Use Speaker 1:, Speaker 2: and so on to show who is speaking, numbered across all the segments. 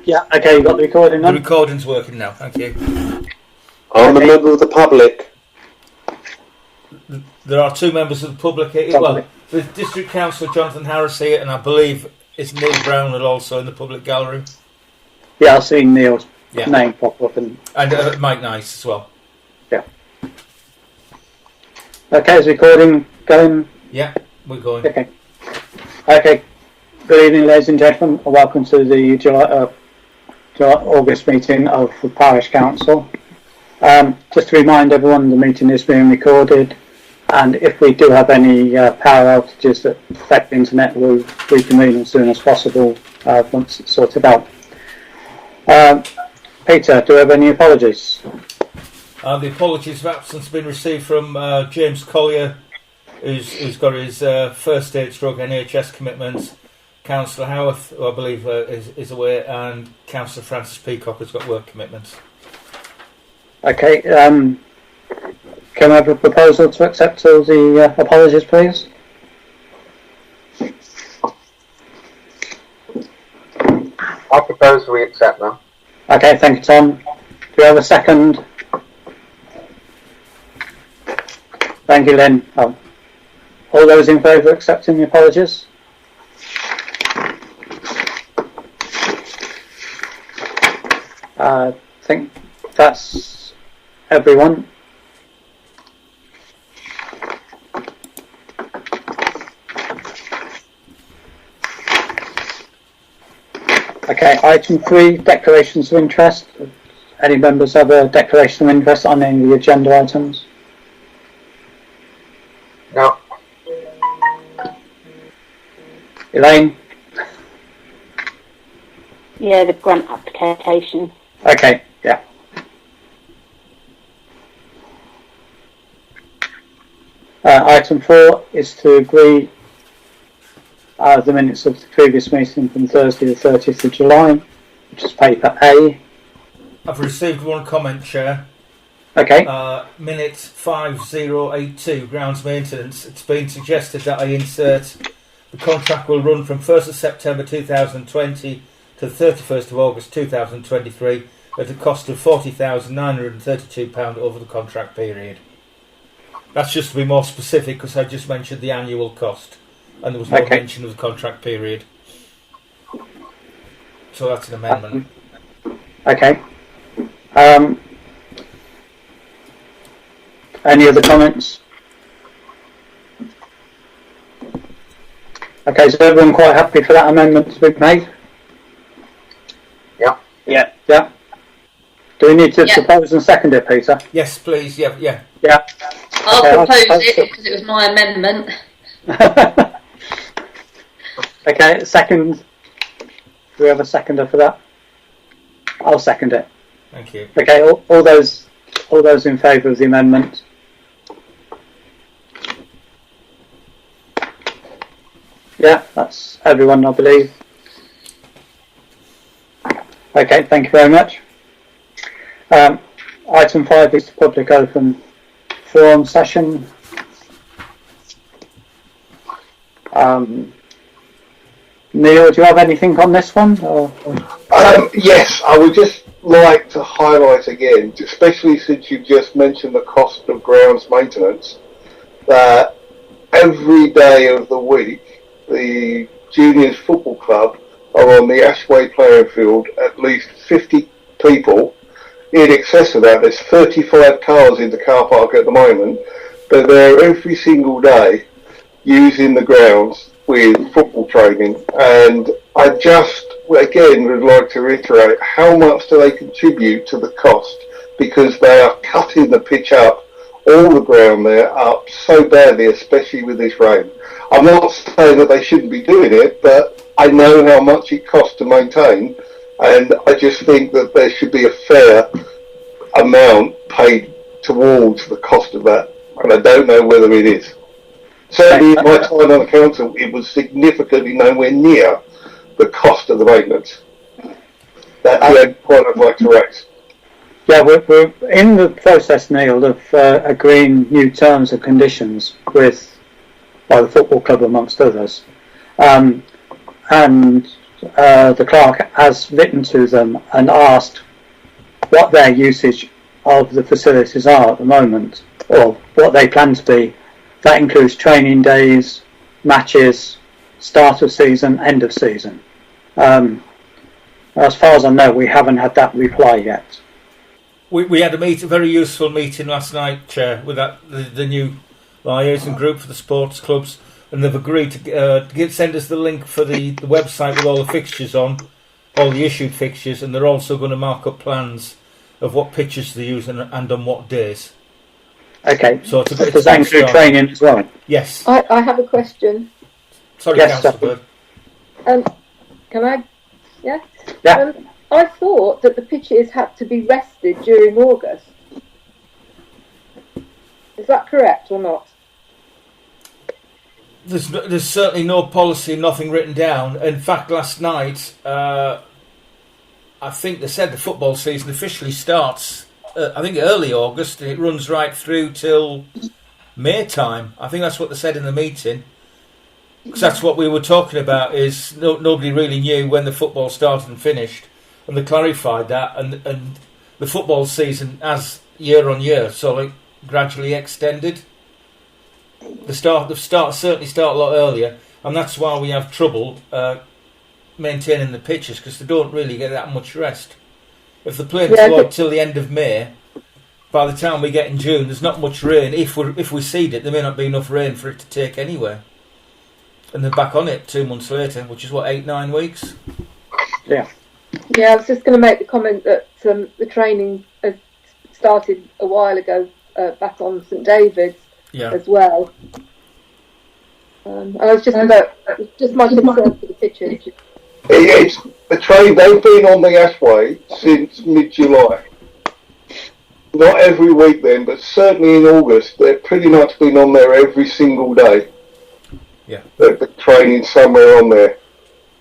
Speaker 1: Yeah, okay, you got the recording
Speaker 2: The
Speaker 1: on?
Speaker 2: recording's working now, thank you.
Speaker 3: I'm a member of the public.
Speaker 2: There are two members of the public here. Well, the District Councillor Jonathan Harris here, and I believe it's Neil Brownell also in the public gallery.
Speaker 1: Yeah, I've seen Neil's name pop up. And
Speaker 2: Mike Nice as well.
Speaker 1: Yeah. Okay, is recording going?
Speaker 2: Yeah, we're going.
Speaker 1: Okay. Okay. Good evening, ladies and gentlemen. Welcome to the July August meeting of the Parish Council. Just to remind everyone, the meeting is being recorded, and if we do have any power outages that affect the internet, we'll reconvene as soon as possible once it's sorted out. Peter, do you have any apologies?
Speaker 2: The apologies of absence have been received from James Collier, who's got his first aid stroke NHS commitments, Councillor Howarth, who I believe is away, and Councillor Francis Peacock has got work commitments.
Speaker 1: Okay, can I have a proposal to accept all the apologies, please?
Speaker 3: I propose we accept them.
Speaker 1: Okay, thank you, Tom. Do you have a second? Thank you, Lynn. All those in favour of accepting the apologies? I think that's everyone. Okay, item 3, declarations of interest. Any members have a declaration of interest on any of the agenda items?
Speaker 3: No.
Speaker 1: Elaine?
Speaker 4: Yeah, the grant application.
Speaker 1: Okay, yeah. Item 4 is to agree the minutes of the previous meeting from Thursday the 30th of July, which is paper A.
Speaker 2: I've received one comment, Chair.
Speaker 1: Okay.
Speaker 2: Minute 5082, grounds maintenance. It's been suggested that I insert the contract will run from 1st of September 2020 to the 31st of August 2023 at a cost of £40,932 over the contract period. That's just to be more specific, because I just mentioned the annual cost and there was no mention of the contract period. So that's an amendment.
Speaker 1: Okay. Any other comments? Okay, is everyone quite happy for that amendment to be made?
Speaker 3: Yeah.
Speaker 1: Yeah. Yeah. Do we need to propose and second it, Peter?
Speaker 2: Yes, please. Yeah.
Speaker 1: Yeah.
Speaker 5: I'll propose it because it was my amendment.
Speaker 1: Okay, second. Do we have a seconder for that? I'll second it.
Speaker 2: Thank you.
Speaker 1: Okay, all those in favour of the amendment? Yeah, that's everyone, I believe. Okay, thank you very much. Item 5 is the public open forum session. Neil, do you have anything on this one?
Speaker 6: Yes, I would just like to highlight again, especially since you just mentioned the cost of grounds maintenance, that every day of the week the juniors football club are on the Ashway playing field, at least 50 people. In excess of that, there's 35 cars in the car park at the moment, but they're every single day using the grounds with football training. And I just, again, would like to reiterate, how much do they contribute to the cost? Because they are cutting the pitch up, all the ground there up so badly, especially with this rain. I'm not saying that they shouldn't be doing it, but I know how much it costs to maintain, and I just think that there should be a fair amount paid towards the cost of that, and I don't know whether it is. Certainly in my time on the council, it was significantly nowhere near the cost of the maintenance. That's the only point I'd like to raise.
Speaker 1: Yeah, we're in the process, Neil, of agreeing new terms and conditions with the football club, amongst others. And the clerk has written to them and asked what their usage of the facilities are at the moment, or what they plan to be. That includes training days, matches, start of season, end of season. As far as I know, we haven't had that reply yet.
Speaker 2: We had a very useful meeting last night, Chair, with the new liaison group for the sports clubs, and they've agreed to send us the link for the website with all the fixtures on, all the issued fixtures, and they're also going to mark up plans of what pitches they use and on what days.
Speaker 1: Okay.
Speaker 2: So
Speaker 1: does that include training as well?
Speaker 2: Yes.
Speaker 7: I have a question.
Speaker 2: Sorry,
Speaker 1: yes,
Speaker 2: Councillor Bird.
Speaker 7: Can I? Yeah.
Speaker 1: Yeah.
Speaker 7: I thought that the pitches had to be rested during August. Is that correct or not?
Speaker 2: There's certainly no policy, nothing written down. In fact, last night, I think they said the football season officially starts, I think early August, and it runs right through till May time. I think that's what they said in the meeting. Because that's what we were talking about, is nobody really knew when the football started and finished. And they clarified that, and the football season, as year on year, so gradually extended. The certainly start a lot earlier, and that's why we have trouble maintaining the pitches, because they don't really get that much rest. If they're playing till the end of May, by the time we get in June, there's not much rain. If we seed it, there may not be enough rain for it to take anywhere. And they're back on it 2 months later, which is 8-9 weeks.
Speaker 1: Yeah.
Speaker 7: Yeah, I was just going to make the comment that the training started a while ago back on St David's as well. I was just my concern for the pitches.
Speaker 6: It's the train. They've been on the Ashway since mid-July. Not every week then, but certainly in August, they've pretty much been on there every single day.
Speaker 2: Yeah.
Speaker 6: The training somewhere on there.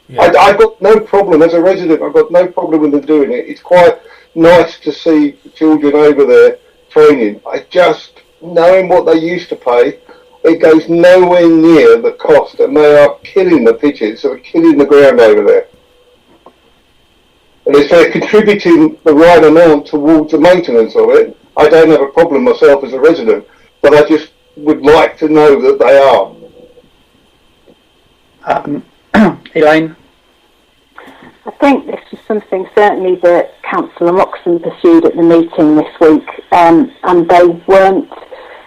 Speaker 2: Yeah.
Speaker 6: I've got no problem, as a resident, I've got no problem with them doing it. It's quite nice to see the children over there training. I just, knowing what they used to pay, it goes nowhere near the cost, and they are killing the pitches, so they're killing the ground over there. And if they're contributing the right amount towards the maintenance of it, I don't have a problem myself as a resident, but I just would like to know that they are.
Speaker 1: Elaine?
Speaker 4: I think this was something certainly that Councillor Moxon pursued at the meeting this week, and they weren't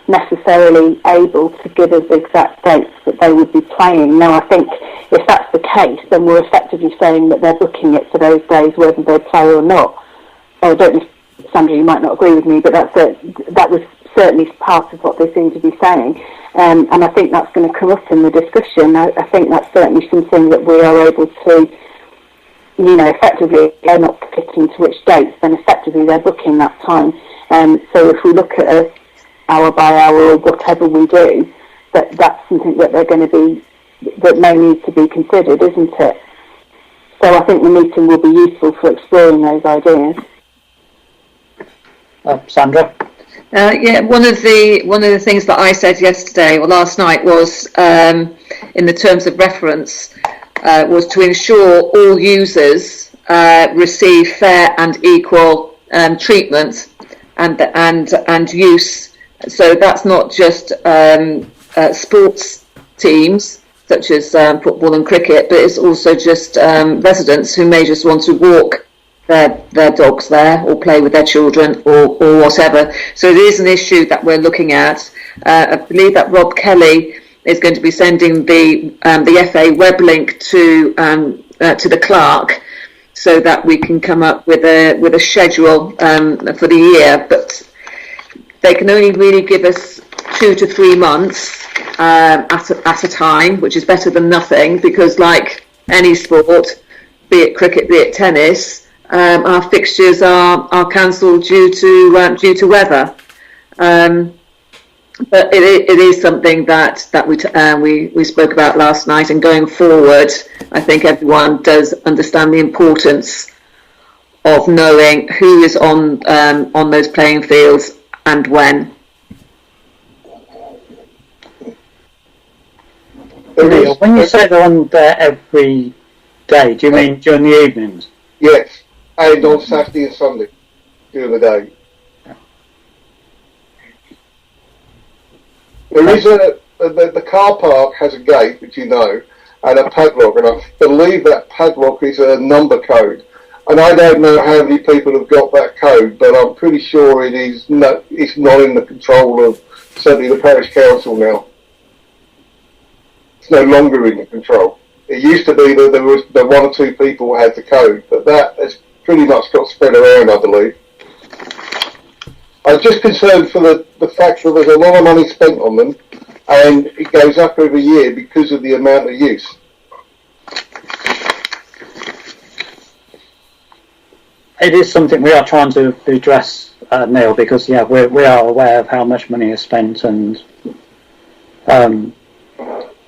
Speaker 4: necessarily able to give us exact dates that they would be playing. Now, I think if that's the case, then we're effectively saying that they're booking it for those days whether they play or not. I don't know, Sandra, you might not agree with me, but that was certainly part of what they seem to be saying. And I think that's going to come up in the discussion. I think that's certainly something that we are able to, effectively, if they're not committing to which dates, then effectively they're booking that time. So if we look at a hour by hour or whatever we do, that's something that they're going to be, that may need to be considered, isn't it? So I think the meeting will be useful for exploring those ideas.
Speaker 1: Sandra?
Speaker 5: One of the things that I said yesterday or last night was, in the terms of reference, was to ensure all users receive fair and equal treatment and use. So that's not just sports teams such as football and cricket, but it's also just residents who may just want to walk their dogs there or play with their children or whatever. So it is an issue that we're looking at. I believe that Rob Kelly is going to be sending the FA web link to the clerk so that we can come up with a schedule for the year. But they can only really give us 2 to 3 months at a time, which is better than nothing, because like any sport, be it cricket, be it tennis, our fixtures are cancelled due to weather. But it is something that we spoke about last night, and going forward, I think everyone does understand the importance of knowing who is on those playing fields and when.
Speaker 1: When you say they're on there every day? Do you mean during the evenings?
Speaker 6: Yes, and on Saturday and Sunday during the day. There is the car park has a gate, which you know, and a padlock, and I believe that padlock is a number code. And I don't know how many people have got that code, but I'm pretty sure it's not in the control of certainly the parish council now. It's no longer in the control. It used to be that there was the one or two people who had the code, but that has pretty much got spread around, I believe. I'm just concerned for the fact that there's a lot of money spent on them, and it goes up every year because of the amount of use.
Speaker 1: It is something we are trying to address, Neil, because we are aware of how much money is spent and the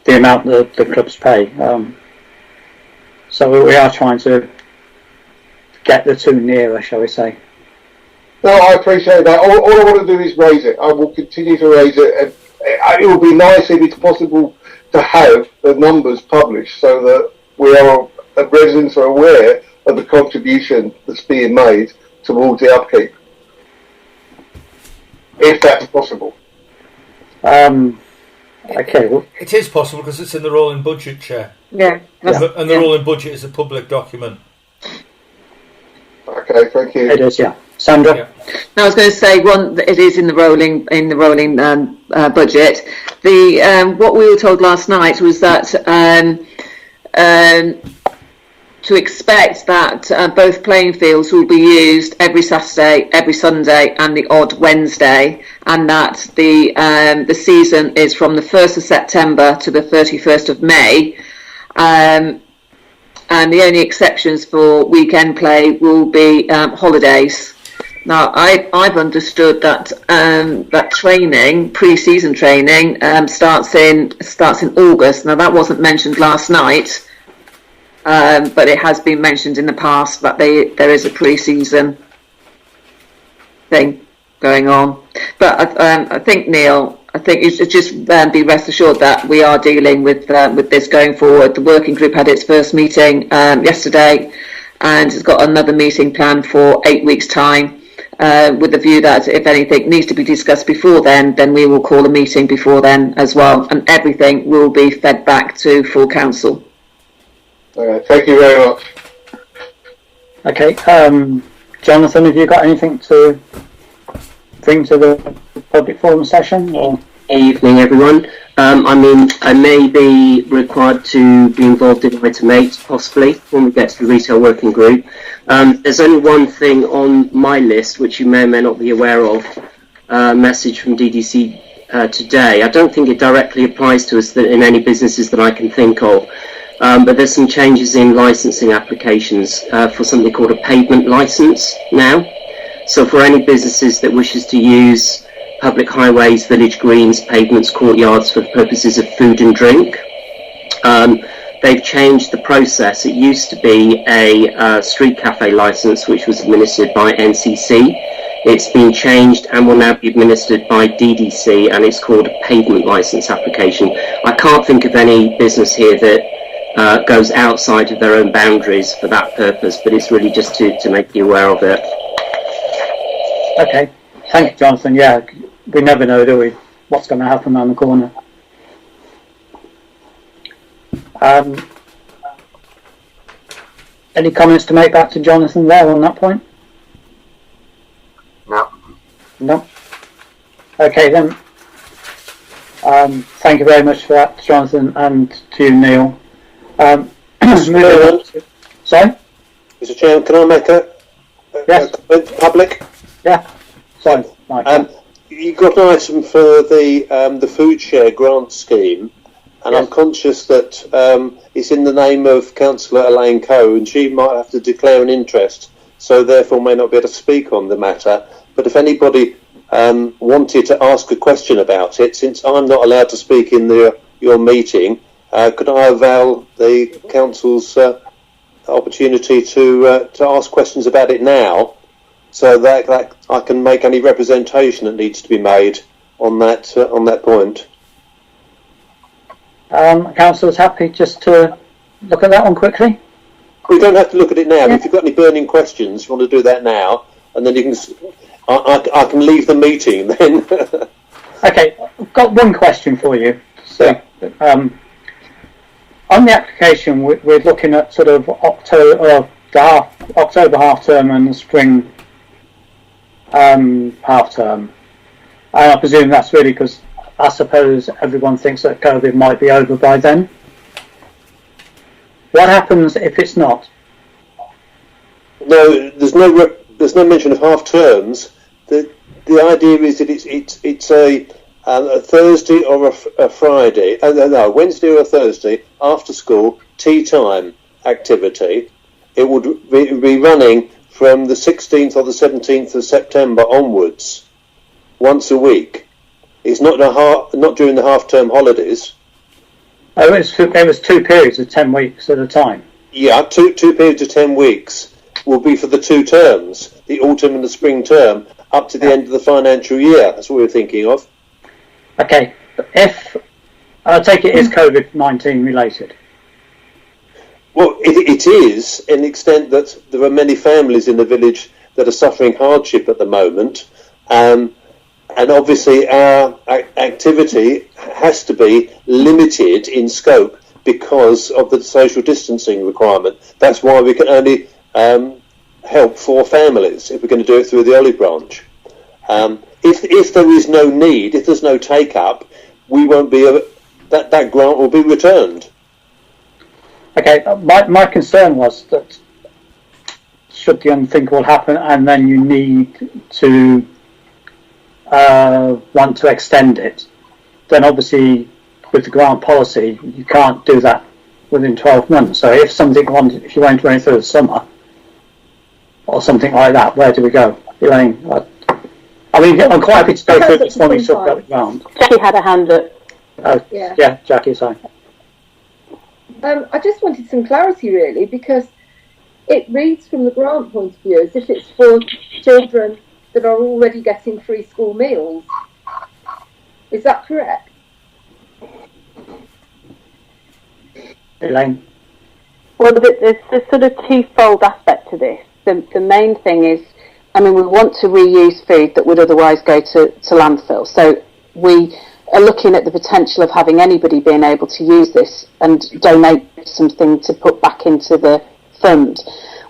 Speaker 1: amount that the clubs pay. So we are trying to get the two nearer, shall we say.
Speaker 6: No, I appreciate that. All I want to do is raise it. I will continue to raise it, and it would be nice if it's possible to have the numbers published so that residents are aware of the contribution that's being made towards the upkeep, if that's possible.
Speaker 1: Okay. Well,
Speaker 2: it is possible because it's in the rolling budget, Chair.
Speaker 5: Yeah.
Speaker 2: And the rolling budget is a public document.
Speaker 6: Okay, thank you.
Speaker 1: it is, yeah. Sandra?
Speaker 2: Yeah.
Speaker 5: Now, I was going to say it is in the rolling budget. What we were told last night was that to expect that both playing fields will be used every Saturday, every Sunday, and the odd Wednesday, and that the season is from the 1st of September to the 31st of May. And the only exceptions for weekend play will be holidays. Now, I've understood that that training, pre-season training, starts in August. Now, that wasn't mentioned last night, but it has been mentioned in the past that there is a pre-season thing going on. But I think, Neil, you should just be rest assured that we are dealing with this going forward. The working group had its first meeting yesterday, and it's got another meeting planned for 8 weeks' time, with the view that if anything needs to be discussed before then we will call a meeting before then as well, and everything will be fed back to full council.
Speaker 6: Thank you very much.
Speaker 1: Okay. Jonathan, have you got anything to bring to the public forum session? Or?
Speaker 8: Evening, everyone. I may be required to be involved in item 8, possibly, when we get to the retail working group. There's only one thing on my list, which you may or may not be aware of, a message from DDC today. I don't think it directly applies to us in any businesses that I can think of, but there's some changes in licensing applications for something called a pavement license now. So for any businesses that wishes to use public highways, village greens, pavements, courtyards for the purposes of food and drink, they've changed the process. It used to be a street cafe license, which was administered by NCC. It's been changed and will now be administered by DDC, and it's called a pavement license application. I can't think of any business here that goes outside of their own boundaries for that purpose, but it's really just to make you aware of it.
Speaker 1: Okay. Thank you, Jonathan. Yeah, we never know, do we, what's going to happen around the corner. Any comments to make back to Jonathan there on that point?
Speaker 3: No.
Speaker 1: No? Okay, then. Thank you very much for that, Jonathan, and to you, Neil. Sorry?
Speaker 9: Mr. Chairman, can I make a comment to public?
Speaker 1: Yeah. Sorry, Mike.
Speaker 9: You got an item for the food share grant scheme, and
Speaker 1: Yes.
Speaker 9: I'm conscious that it's in the name of Councillor Elaine Coe, and she might have to declare an interest, so therefore may not be able to speak on the matter. But if anybody wanted to ask a question about it, since I'm not allowed to speak in your meeting, could I avail the council's opportunity to ask questions about it now, so that I can make any representation that needs to be made on that point?
Speaker 1: Councillor's happy just to look at that one quickly?
Speaker 9: We don't have to look at it now. But if you've got any burning questions, you want to do that now, and then you can. I can leave the meeting then.
Speaker 1: Okay, I've got one question for you. So, on the application, we're looking at sort of October half term and the spring half term. And I presume that's really because I suppose everyone thinks that COVID might be over by then. What happens if it's not?
Speaker 9: No, there's no mention of half terms. The idea is that it's a Thursday or a Friday, no, Wednesday or a Thursday after school tea time activity. It would be running from the 16th or the 17th of September onwards, once a week. It's not during the half-term holidays.
Speaker 1: Oh, it was 2 periods of 10 weeks at a time.
Speaker 9: Yeah, two periods of 10 weeks will be for the 2 terms, the autumn and the spring term, up to the end of the financial year. That's what we're thinking of.
Speaker 1: Okay, if I take it is COVID-19 related.
Speaker 9: Well, it is, in the extent that there are many families in the village that are suffering hardship at the moment, and obviously our activity has to be limited in scope because of the social distancing requirement. That's why we can only help 4 families if we're going to do it through the olive branch. If there is no need, if there's no take up, we won't be that grant will be returned.
Speaker 1: Okay, my concern was that should the unthinkable happen and then you need to want to extend it, then obviously with the grant policy you can't do that within 12 months. So if you want to run it through the summer or something like that, where do we go? Elaine, I mean, I'm quite happy to go through this when we talk about the grant.
Speaker 4: Jackie had a hand up.
Speaker 1: Oh, yeah, Jackie, sorry.
Speaker 7: I just wanted some clarity, really, because it reads from the grant point of view as if it's for children that are already getting free school meals. Is that correct?
Speaker 1: Elaine?
Speaker 4: Well, there's sort of twofold aspect to this. The main thing is, I mean, we want to reuse food that would otherwise go to landfill. So we are looking at the potential of having anybody being able to use this and donate something to put back into the fund.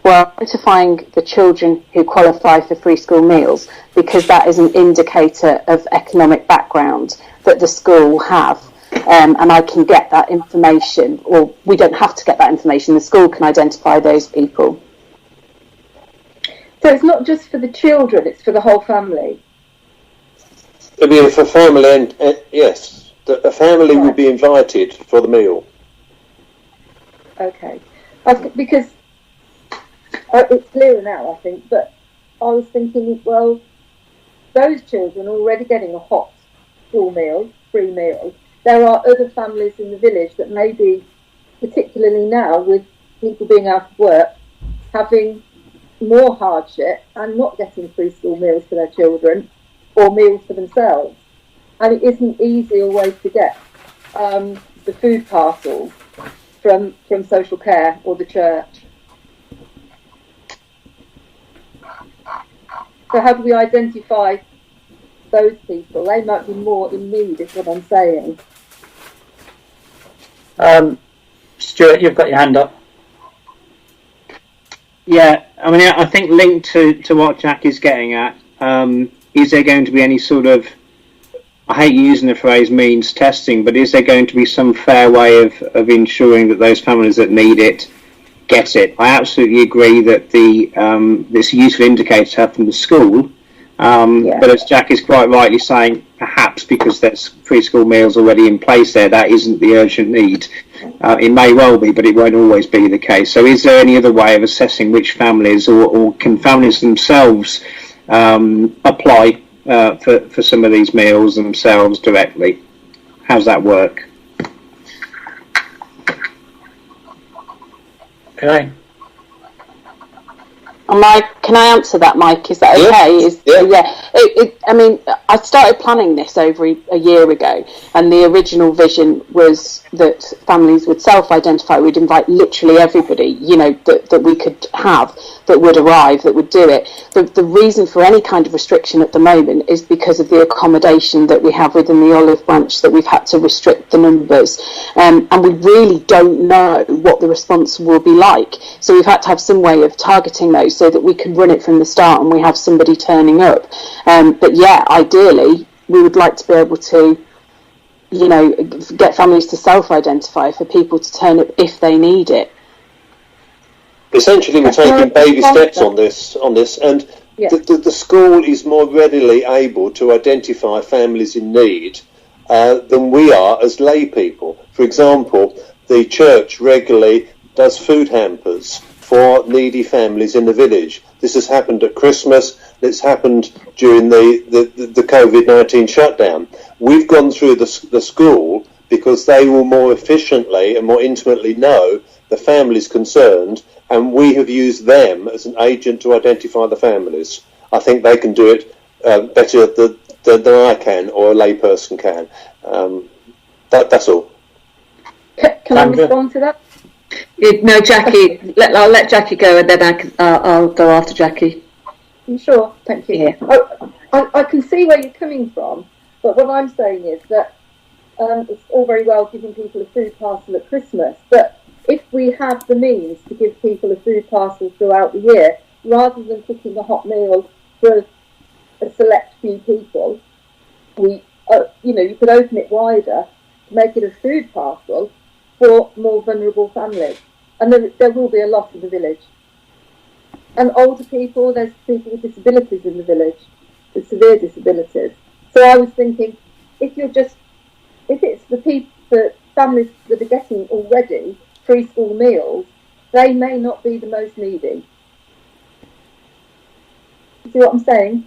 Speaker 4: We're identifying the children who qualify for free school meals because that is an indicator of economic background that the school have. And I can get that information, or we don't have to get that information. The school can identify those people.
Speaker 7: So it's not just for the children, it's for the whole family?
Speaker 9: It'll be for family, and yes, a family will be invited for the meal.
Speaker 7: Okay. Because it's clearer now, I think, but I was thinking, well, those children are already getting a hot school meal, free meal. There are other families in the village that maybe, particularly now with people being out of work, having more hardship and not getting free school meals for their children or meals for themselves. And it isn't easy always to get the food parcels from social care or the church. So how do we identify those people? They might be more in need, is what I'm saying.
Speaker 1: Stuart, you've got your hand up.
Speaker 10: Yeah, I mean, I think linked to what Jack is getting at, is there going to be any sort of, I hate using the phrase means testing, but is there going to be some fair way of ensuring that those families that need it get it? I absolutely agree that this useful indicator to have from the school, but as Jack is quite rightly saying, perhaps because there's free school meals already in place there, that isn't the urgent need. It may well be, but it won't always be the case. So is there any other way of assessing which families, or can families themselves apply for some of these meals themselves directly? How's that work?
Speaker 1: Okay.
Speaker 4: Can I answer that, Mike? Is that okay? I mean, I started planning this over a year ago, and the original vision was that families would self-identify. We'd invite literally everybody, that we could have, that would arrive, that would do it. The reason for any kind of restriction at the moment is because of the accommodation that we have within the Olive Branch, that we've had to restrict the numbers. And we really don't know what the response will be like. So we've had to have some way of targeting those so that we can run it from the start and we have somebody turning up. But yeah, ideally, we would like to be able to, get families to self-identify, for people to turn up if they need it.
Speaker 9: Essentially, we're taking baby steps on this, and the school is more readily able to identify families in need than we are as lay people. For example, the church regularly does food hampers for needy families in the village. This has happened at Christmas. It's happened during the COVID-19 shutdown. We've gone through the school because they will more efficiently and more intimately know the families concerned, and we have used them as an agent to identify the families. I think they can do it better than I can, or a layperson can. That's all.
Speaker 7: Can I respond to that?
Speaker 5: No, Jackie. I'll let Jackie go, and then I'll go after Jackie.
Speaker 7: Sure, thank you.
Speaker 5: Yeah.
Speaker 7: I can see where you're coming from, but what I'm saying is that it's all very well giving people a food parcel at Christmas, but if we have the means to give people a food parcel throughout the year, rather than cooking a hot meal for a select few people, you could open it wider, make it a food parcel for more vulnerable families. And there will be a lot in the village. And older people, there's people with disabilities in the village, with severe disabilities. So I was thinking, if it's the families that are getting already free school meals, they may not be the most needy. See what I'm saying?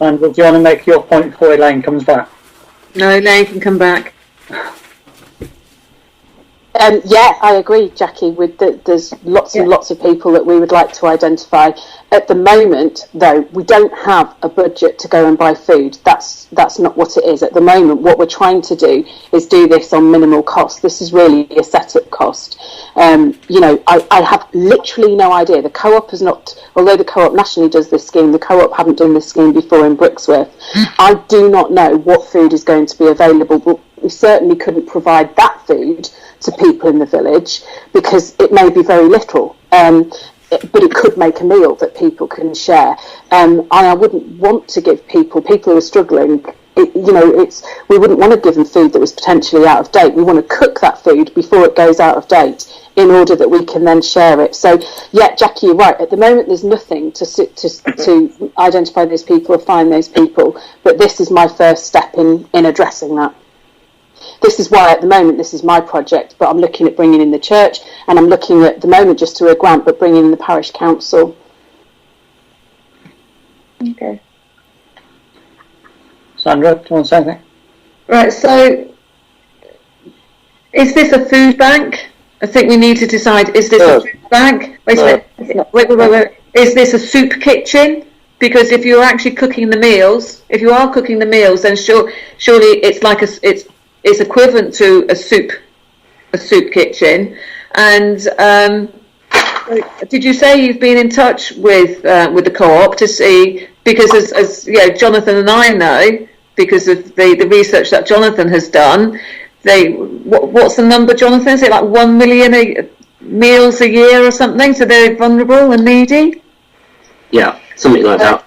Speaker 1: And do you want to make your point before Elaine comes back?
Speaker 5: No, Elaine can come back.
Speaker 4: Yeah, I agree, Jackie. There's lots and lots of people that we would like to identify. At the moment, though, we don't have a budget to go and buy food. That's not what it is. At the moment, what we're trying to do is do this on minimal cost. This is really a setup cost. I have literally no idea. The co-op has not, although the co-op nationally does this scheme, the co-op haven't done this scheme before in Brixworth. I do not know what food is going to be available, but we certainly couldn't provide that food to people in the village because it may be very little. But it could make a meal that people can share. I wouldn't want to give people who are struggling, we wouldn't want to give them food that was potentially out of date. We want to cook that food before it goes out of date in order that we can then share it. So, yeah, Jackie, you're right. At the moment, there's nothing to identify those people or find those people. But this is my first step in addressing that. This is why at the moment this is my project, but I'm looking at bringing in the church, and I'm looking at the moment just through a grant, but bringing in the parish council.
Speaker 7: Okay.
Speaker 1: Sandra, do you want to say anything?
Speaker 5: Right, so is this a food bank? I think we need to decide, is this a food bank? Wait. Is this a soup kitchen? Because if you're actually cooking the meals, then surely it's like it's equivalent to a soup kitchen. And did you say you've been in touch with the co-op to see, because as Jonathan and I know, because of the research that Jonathan has done, what's the number, Jonathan? Is it like 1 million meals a year or something? So they're vulnerable and needy?
Speaker 8: Yeah, something like that.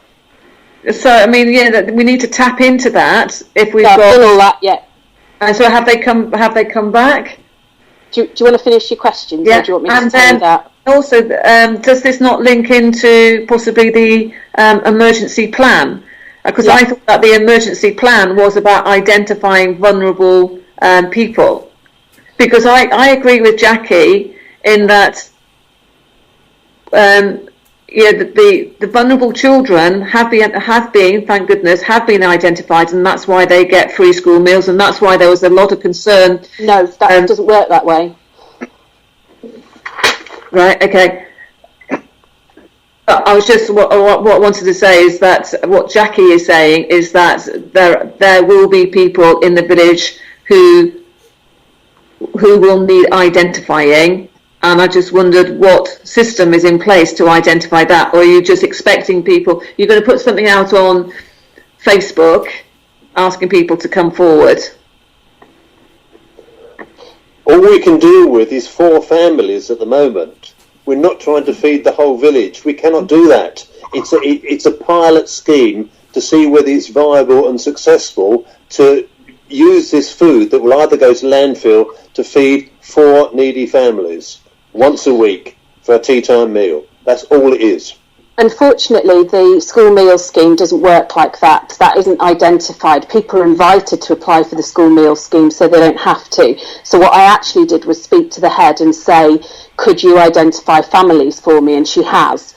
Speaker 5: So I mean, we need to tap into that if we've
Speaker 4: got all that yet.
Speaker 5: And so have they come back?
Speaker 4: Do you want to finish your questions?
Speaker 5: Yeah.
Speaker 4: Or do you want me to tell you that?
Speaker 5: Also, does this not link into possibly the emergency plan? Because I thought that the emergency plan was about identifying vulnerable people. Because I agree with Jackie in that the vulnerable children have been, thank goodness, have been identified, and that's why they get free school meals, and that's why there was a lot of concern.
Speaker 4: No, that doesn't work that way.
Speaker 5: Right, okay. I was just what I wanted to say is that what Jackie is saying is that there will be people in the village who will need identifying, and I just wondered what system is in place to identify that, or are you just expecting people? You're going to put something out on Facebook asking people to come forward?
Speaker 9: All we can deal with is 4 families at the moment. We're not trying to feed the whole village. We cannot do that. It's a pilot scheme to see whether it's viable and successful to use this food that will either go to landfill to feed 4 needy families once a week for a tea time meal. That's all it is.
Speaker 4: Unfortunately, the school meals scheme doesn't work like that. That isn't identified. People are invited to apply for the school meals scheme so they don't have to. So what I actually did was speak to the head and say, could you identify families for me? And she has.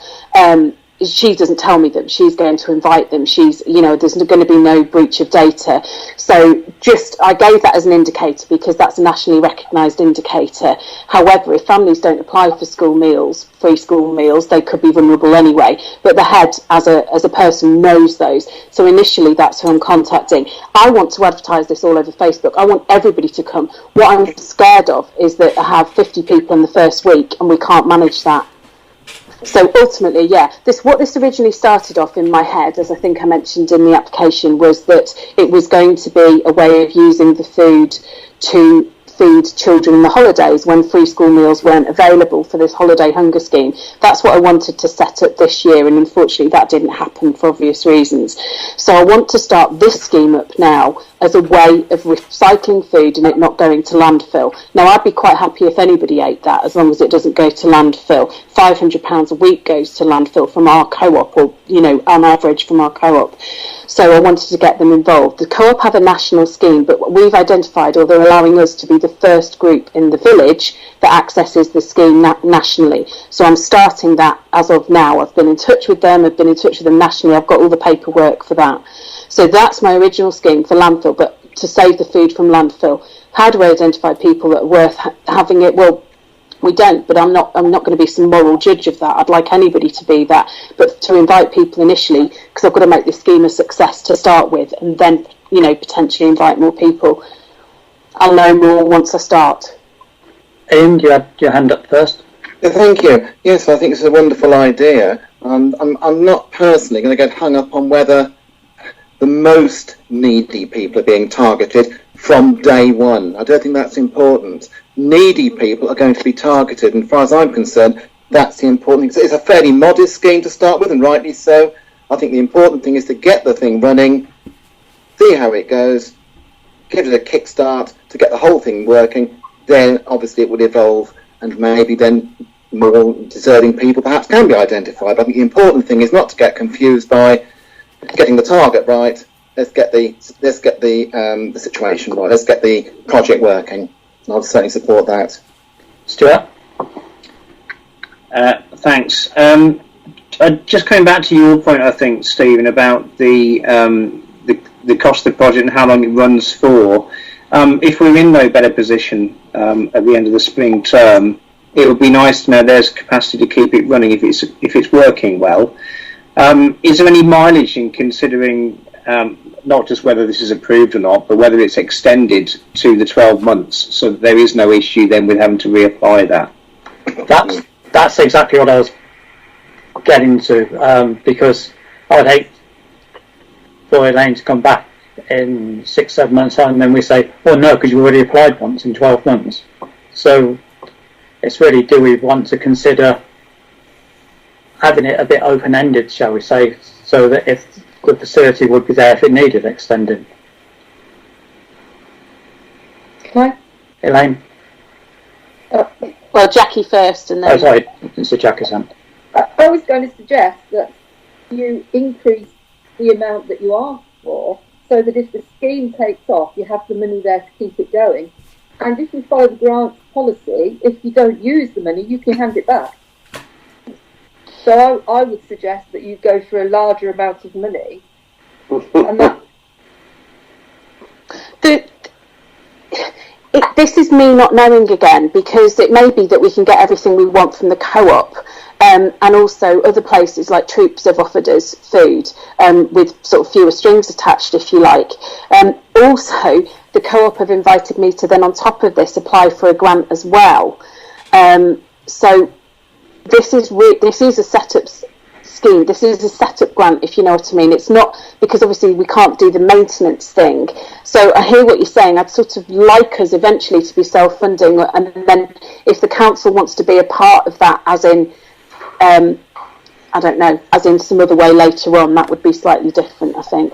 Speaker 4: She doesn't tell me them. She's going to invite them. There's going to be no breach of data. So I gave that as an indicator because that's a nationally recognised indicator. However, if families don't apply for school meals, free school meals, they could be vulnerable anyway. But the head, as a person, knows those. So initially, that's who I'm contacting. I want to advertise this all over Facebook. I want everybody to come. What I'm scared of is that I have 50 people in the first week and we can't manage that. So ultimately, what this originally started off in my head, as I think I mentioned in the application, was that it was going to be a way of using the food to feed children in the holidays when free school meals weren't available for this holiday hunger scheme. That's what I wanted to set up this year, and unfortunately that didn't happen for obvious reasons. So I want to start this scheme up now as a way of recycling food and it not going to landfill. Now, I'd be quite happy if anybody ate that, as long as it doesn't go to landfill. £500 a week goes to landfill from our co-op, or, on average from our co-op. So I wanted to get them involved. The co-op have a national scheme, but we've identified, or they're allowing us to be the first group in the village that accesses the scheme nationally. So I'm starting that as of now. I've been in touch with them. I've been in touch with them nationally. I've got all the paperwork for that. So that's my original scheme for landfill, but to save the food from landfill. How do I identify people that are worth having it? Well, we don't, but I'm not going to be some moral judge of that. I'd like anybody to be that, but to invite people initially, because I've got to make this scheme a success to start with, and then potentially invite more people. I'll know more once I start.
Speaker 1: Ian, you had your hand up first.
Speaker 11: Thank you. Yes, I think it's a wonderful idea. I'm not personally going to get hung up on whether the most needy people are being targeted from day one. I don't think that's important. Needy people are going to be targeted, and as far as I'm concerned, that's the important thing. It's a fairly modest scheme to start with, and rightly so. I think the important thing is to get the thing running, see how it goes, give it a kickstart to get the whole thing working. Then obviously it would evolve, and maybe then more deserving people perhaps can be identified. But I think the important thing is not to get confused by getting the target right. Let's get the situation right. Let's get the project working. I'll certainly support that.
Speaker 1: Stuart?
Speaker 10: Thanks. Just coming back to your point, I think, Stephen, about the cost of the project and how long it runs for. If we're in no better position at the end of the spring term, it would be nice to know there's capacity to keep it running if it's working well. Is there any mileage in considering not just whether this is approved or not, but whether it's extended to the 12 months so that there is no issue then with having to reapply that?
Speaker 1: That's exactly what I was getting to, because I would hate for Elaine to come back in 6-7 months time and then we say, oh no, because you already applied once in 12 months. So it's really, do we want to consider having it a bit open-ended, shall we say, so that if the facility would be there if it needed extending.
Speaker 7: Okay.
Speaker 1: Elaine?
Speaker 4: Well, Jackie first, and then...
Speaker 1: Oh, sorry, it's a Jackie's hand.
Speaker 7: I was going to suggest that you increase the amount that you ask for, so that if the scheme takes off, you have the money there to keep it going. And if you follow the grant policy, if you don't use the money, you can hand it back. So I would suggest that you go for a larger amount of money. And that...
Speaker 4: this is me not knowing again, because it may be that we can get everything we want from the co-op, and also other places like Troops have offered us food with sort of fewer strings attached, if you like. Also, the co-op have invited me to then, on top of this, apply for a grant as well. So this is a setup scheme. This is a setup grant, if you know what I mean. It's not, because obviously we can't do the maintenance thing. So I hear what you're saying. I'd sort of like us eventually to be self-funding, and then if the council wants to be a part of that, as in, I don't know, as in some other way later on, that would be slightly different, I think.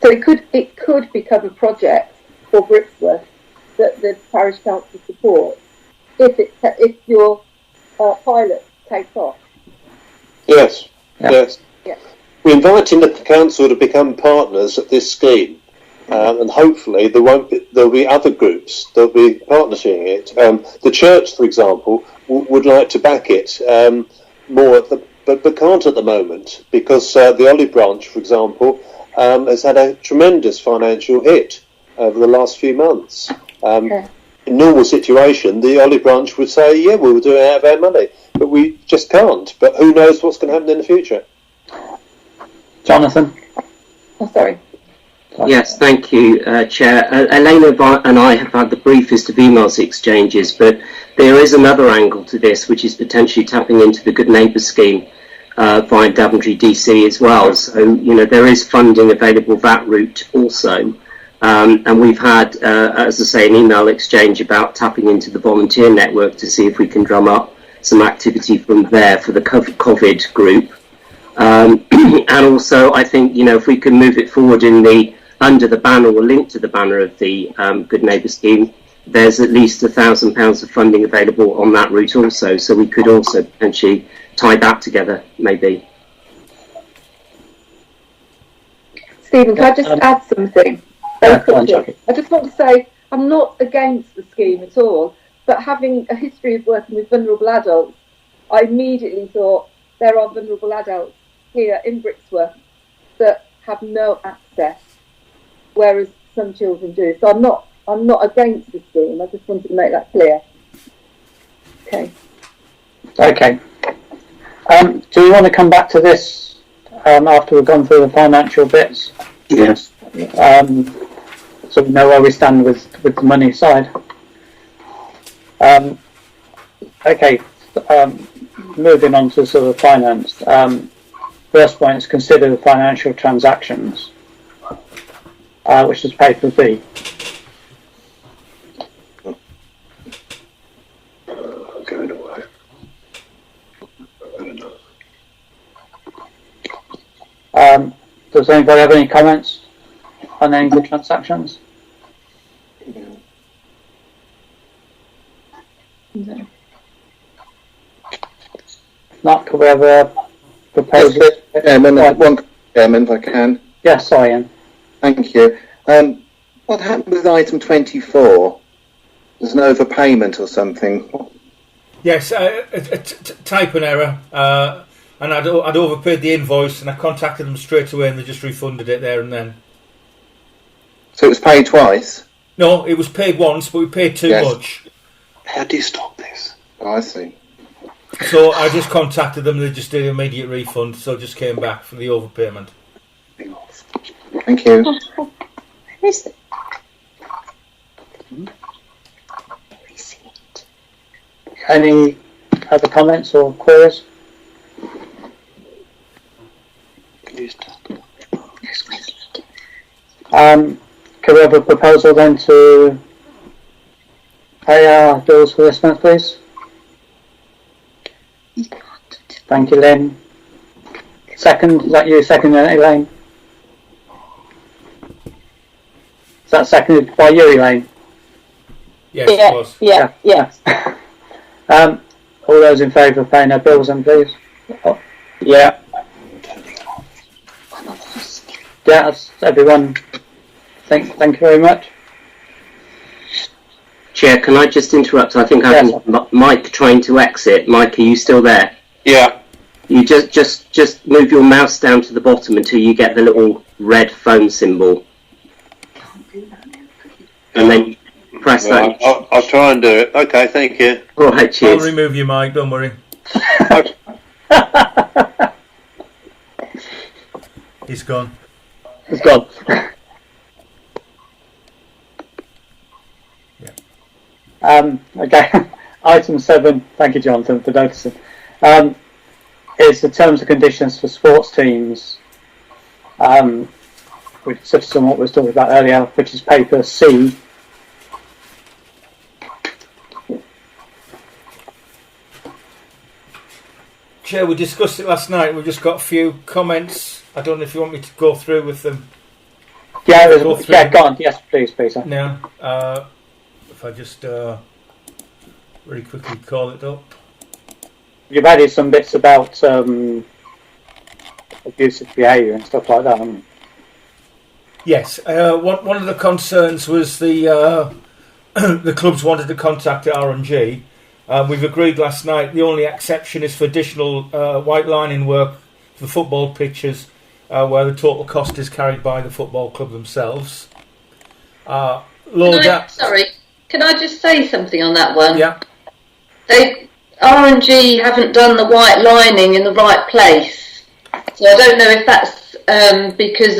Speaker 7: So it could become a project for Brixworth that the parish council supports if your pilot takes off.
Speaker 9: Yes,
Speaker 1: Yeah.
Speaker 9: yes.
Speaker 7: Yeah.
Speaker 9: We're inviting the council to become partners of this scheme, and hopefully there'll be other groups that'll be partnering it. The church, for example, would like to back it more, but can't at the moment, because the Olive Branch, for example, has had a tremendous financial hit over the last few months.
Speaker 7: Okay.
Speaker 9: In normal situation, the Olive Branch would say, yeah, we'll do it out of our money, but we just can't. But who knows what's going to happen in the future?
Speaker 1: Jonathan?
Speaker 7: Oh, sorry.
Speaker 8: Yes, thank you, Chair. Elena and I have had the briefest of emails exchanges, but there is another angle to this, which is potentially tapping into the Good Neighbours scheme via Daventry DC as well. So, there is funding available that route also. And we've had, as I say, an email exchange about tapping into the volunteer network to see if we can drum up some activity from there for the COVID group. And also, I think, if we can move it forward under the banner or linked to the banner of the Good Neighbour scheme, there's at least £1,000 of funding available on that route also. So we could also potentially tie that together, maybe.
Speaker 7: Stephen, can I just add something? I just want to say I'm not against the scheme at all, but having a history of working with vulnerable adults, I immediately thought there are vulnerable adults here in Brixworth that have no access, whereas some children do. So I'm not against the scheme. I just wanted to make that clear. Okay.
Speaker 1: Okay. Do we want to come back to this after we've gone through the financial bits?
Speaker 8: Yes.
Speaker 1: So we know where we stand with the money side. Okay. Moving on to sort of finance. First point is consider the financial transactions, which is paper B. Does anybody have any comments on any of the transactions?
Speaker 7: No.
Speaker 1: Not, could we have a proposal?
Speaker 11: Chairman, if I can.
Speaker 1: Yes, Ian.
Speaker 11: Thank you. What happened with item 24? There's an overpayment or something.
Speaker 2: Yes, a typing error, and I'd overpaid the invoice, and I contacted them straight away, and they just refunded it there and then.
Speaker 11: So it was paid twice?
Speaker 2: No, it was paid once, but we paid too much.
Speaker 9: How do you stop this?
Speaker 11: Oh, I see.
Speaker 2: So I just contacted them, and they just did an immediate refund, so I just came back for the overpayment.
Speaker 11: Thank you.
Speaker 5: Where is it?
Speaker 1: Any other comments or queries? Can we have a proposal then to pay our bills for this month, please? Thank you, Lynn. Second, is that you seconding it, Elaine? Is that seconded by you, Elaine?
Speaker 2: Yes, it was.
Speaker 4: Yeah.
Speaker 1: All those in favour of paying our bills then, please? Oh, yeah. Yeah, that's everyone. Thank you very much.
Speaker 8: Chair, can I just interrupt? I think I have Mike trying to exit. Mike, are you still there?
Speaker 9: Yeah.
Speaker 8: You just move your mouse down to the bottom until you get the little red phone symbol. And then press
Speaker 9: Right,
Speaker 8: that.
Speaker 9: I'll try and do it. Okay, thank you.
Speaker 8: All right,
Speaker 2: I'll
Speaker 8: cheers.
Speaker 2: remove your mic, don't worry. He's gone.
Speaker 1: It's gone. Okay. Item 7. Thank you, Jonathan, for noticing. Is the terms and conditions for sports teams, which touches on what we were talking about earlier, which is paper C.
Speaker 2: Chair, we discussed it last night. We've just got a few comments. I don't know if you want me to go through with them.
Speaker 1: Yeah,
Speaker 2: Go through
Speaker 1: yeah,
Speaker 2: them.
Speaker 1: go on. Yes, please, Peter.
Speaker 2: Now, if I just very quickly call it up.
Speaker 1: You've added some bits about abusive behaviour and stuff like that, haven't you?
Speaker 2: Yes, one of the concerns was the the clubs wanted to contact R&G. We've agreed last night the only exception is for additional white lining work for the football pitches, where the total cost is carried by the football club themselves.
Speaker 5: Sorry, can I just say something on that one?
Speaker 2: Yeah.
Speaker 5: R&G haven't done the white lining in the right place, so I don't know if that's because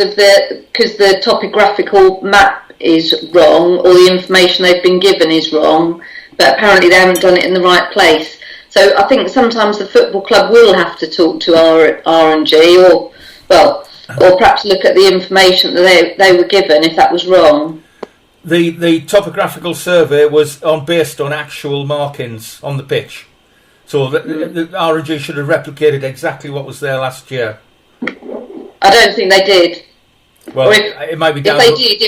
Speaker 5: the topographical map is wrong or the information they've been given is wrong, but apparently they haven't done it in the right place. So I think sometimes the football club will have to talk to R&G or perhaps look at the information that they were given if that was wrong.
Speaker 2: The topographical survey was based on actual markings on the pitch. So the R&G should have replicated exactly what was there last year.
Speaker 5: I don't think they did.
Speaker 2: Well, it might be down.
Speaker 5: If they did,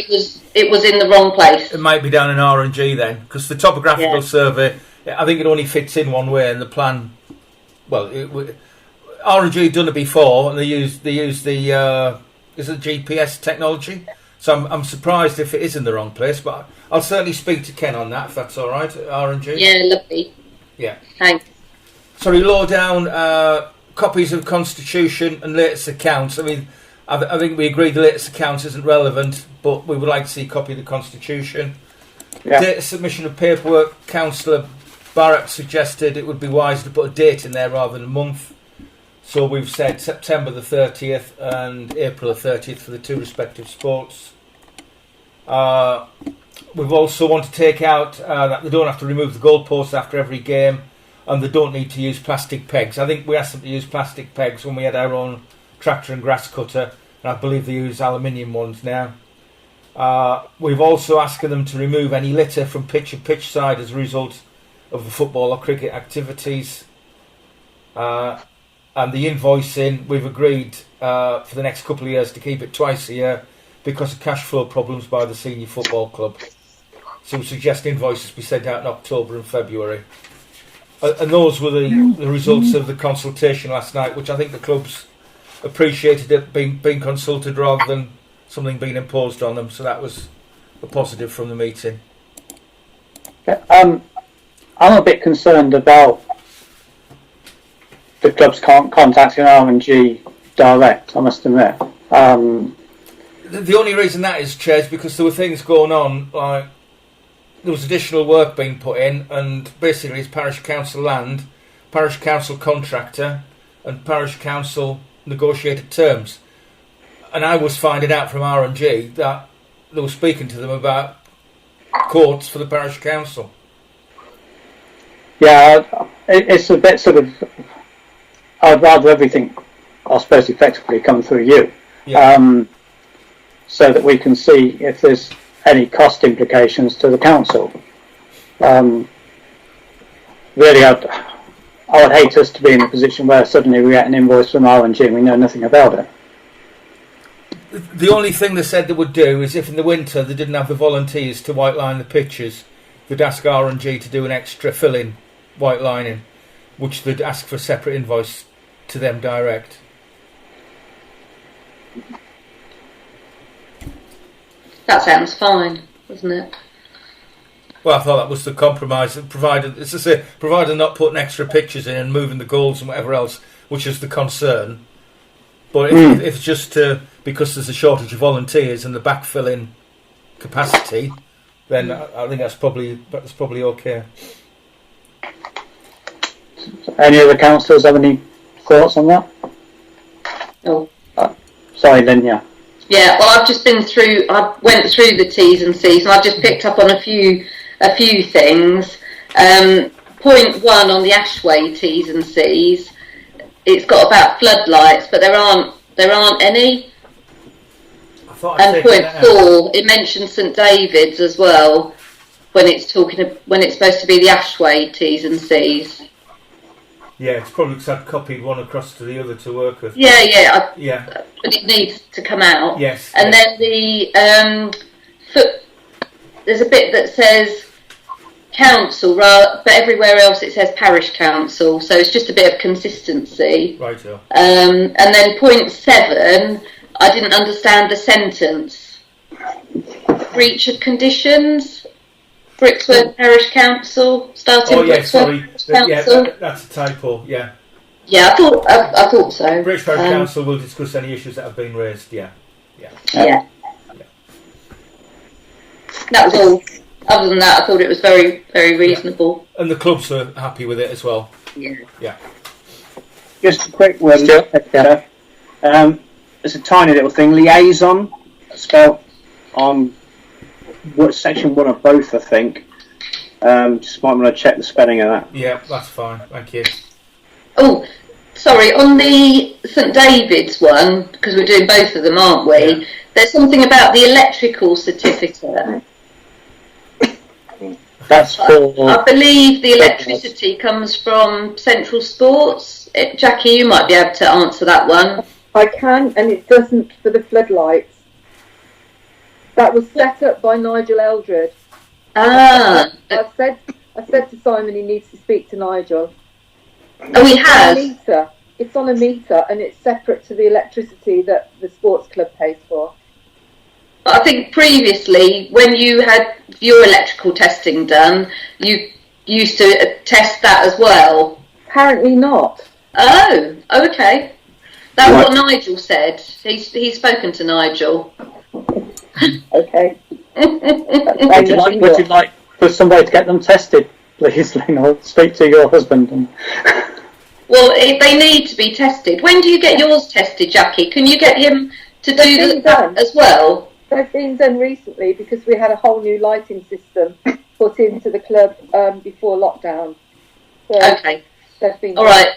Speaker 5: it was in the wrong place.
Speaker 2: It might be down in R&G then, because the topographical survey, I think it only fits in one way, and the plan. Well, R&G done it before, and they used the is it GPS technology? So I'm surprised if it is in the wrong place, but I'll certainly speak to Ken on that if that's all right. R&G.
Speaker 5: Yeah, lovely.
Speaker 2: Yeah.
Speaker 5: Thanks.
Speaker 2: Sorry, low down copies of Constitution and latest accounts. I mean, I think we agree the latest accounts isn't relevant, but we would like to see a copy of the Constitution.
Speaker 1: Yeah.
Speaker 2: Date of submission of paperwork. Councillor Barrett suggested it would be wise to put a date in there rather than a month. So we've said September the 30th and April the 30th for the two respective sports. We've also want to take out that they don't have to remove the goalposts after every game, and they don't need to use plastic pegs. I think we asked them to use plastic pegs when we had our own tractor and grass cutter, and I believe they use aluminium ones now. We've also asked them to remove any litter from pitch and pitch side as a result of the football or cricket activities. And the invoicing, we've agreed for the next couple of years to keep it twice a year because of cash flow problems by the senior football club. So we suggest invoices be sent out in October and February. And those were the results of the consultation last night, which I think the clubs appreciated it being consulted rather than something being imposed on them. So that was a positive from the meeting.
Speaker 1: Yeah, I'm a bit concerned about the clubs contacting R&G direct, I must admit.
Speaker 2: The only reason that is, Chair, is because there were things going on, like there was additional work being put in, and basically it's parish council land, parish council contractor, and parish council negotiated terms. And I was finding out from R&G that they were speaking to them about quotes for the parish council.
Speaker 1: Yeah, it's a bit sort of. I'd rather everything, I suppose, effectively come through you, so that we can see if there's any cost implications to the council. Really, I would hate us to be in a position where suddenly we get an invoice from R&G and we know nothing about it.
Speaker 2: The only thing they said they would do is if in the winter they didn't have the volunteers to white line the pitches, they'd ask R&G to do an extra fill-in white lining, which they'd ask for a separate invoice to them direct.
Speaker 5: That sounds fine, doesn't it?
Speaker 2: Well, I thought that was the compromise. Provided not putting extra pictures in and moving the goals and whatever else, which is the concern. But if it's just because there's a shortage of volunteers and the backfilling capacity, then I think that's probably okay.
Speaker 1: Any other councillors have any thoughts on that?
Speaker 12: Oh.
Speaker 1: Sorry, Lynn, yeah.
Speaker 12: Yeah, well, I've just been through. I went through the T's and C's, and I've just picked up on a few things. Point 1 on the Ashway T's and C's. It's got about floodlights, but there aren't any. And point 4, it mentions St David's as well when it's supposed to be the Ashway T's and C's.
Speaker 2: Yeah, it's probably because I've copied one across to the other to work with.
Speaker 12: Yeah.
Speaker 2: Yeah.
Speaker 12: But it needs to come out.
Speaker 2: Yes.
Speaker 12: And then there's a bit that says council, but everywhere else it says parish council. So it's just a bit of consistency.
Speaker 2: Right. Yeah.
Speaker 12: And then point 7, I didn't understand the sentence. Breach of conditions. Brixworth Parish Council, starting Brixworth Council.
Speaker 2: Yeah, that's a typo. Yeah.
Speaker 12: Yeah, I thought so.
Speaker 2: Brixworth Parish Council will discuss any issues that have been raised. Yeah.
Speaker 12: That was all. Other than that, I thought it was very, very reasonable.
Speaker 2: And the clubs are happy with it as well.
Speaker 12: Yeah.
Speaker 10: Just a quick one. There's a tiny little thing. Liaison, spelled on section 1 of both, I think. Just might want to check the spelling of that.
Speaker 2: Yeah, that's fine. Thank you.
Speaker 12: Oh, sorry. On the St David's one, because we're doing both of them, aren't we? Yeah. There's something about the electrical certificate.
Speaker 1: That's for...
Speaker 12: I believe the electricity comes from Central Sports. Jackie, you might be able to answer that one.
Speaker 7: I can, and it doesn't for the floodlights. That was set up by Nigel Eldred.
Speaker 12: I
Speaker 7: said to Simon he needs to speak to Nigel.
Speaker 12: Oh, he has?
Speaker 7: It's on a meter, and it's separate to the electricity that the sports club pays for.
Speaker 12: I think previously, when you had your electrical testing done, you used to test that as well.
Speaker 7: Apparently not.
Speaker 12: Oh, okay. That's what Nigel said. He's spoken to Nigel.
Speaker 7: Okay.
Speaker 1: Would you like for somebody to get them tested, please, Lynn, or speak to your husband?
Speaker 12: Well, they need to be tested. When do you get yours tested, Jackie? Can you get him to do that as well?
Speaker 7: They've been done recently because we had a whole new lighting system put into the club before lockdown. So
Speaker 12: okay.
Speaker 7: They've been
Speaker 12: all right.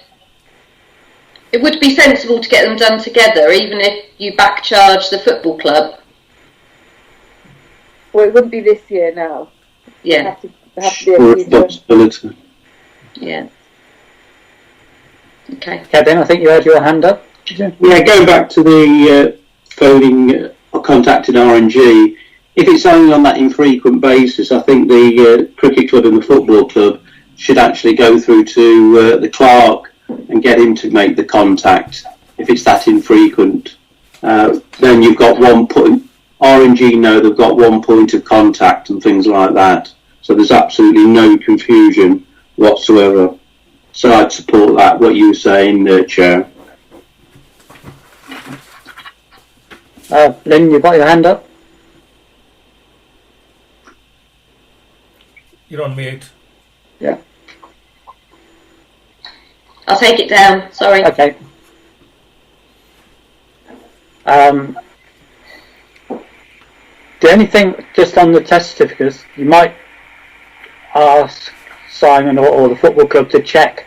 Speaker 12: It would be sensible to get them done together, even if you back charge the football club.
Speaker 7: Well, it wouldn't be this year now.
Speaker 12: Yeah.
Speaker 7: They have to be a
Speaker 9: responsibility.
Speaker 12: Yeah. Okay.
Speaker 1: Kevin, I think you had your hand up.
Speaker 8: Yeah, going back to the phoning or contacting RNG, if it's only on that infrequent basis, I think the cricket club and the football club should actually go through to the clerk and get him to make the contact. If it's that infrequent, then you've got one point. RNG know they've got one point of contact and things like that. So there's absolutely no confusion whatsoever. So I'd support that, what you were saying, Chair.
Speaker 1: Lynn, you've got your hand up?
Speaker 2: You're on mute.
Speaker 1: Yeah.
Speaker 12: I'll take it down, sorry.
Speaker 1: Okay. The only thing, just on the test certificates, you might ask Simon or the football club to check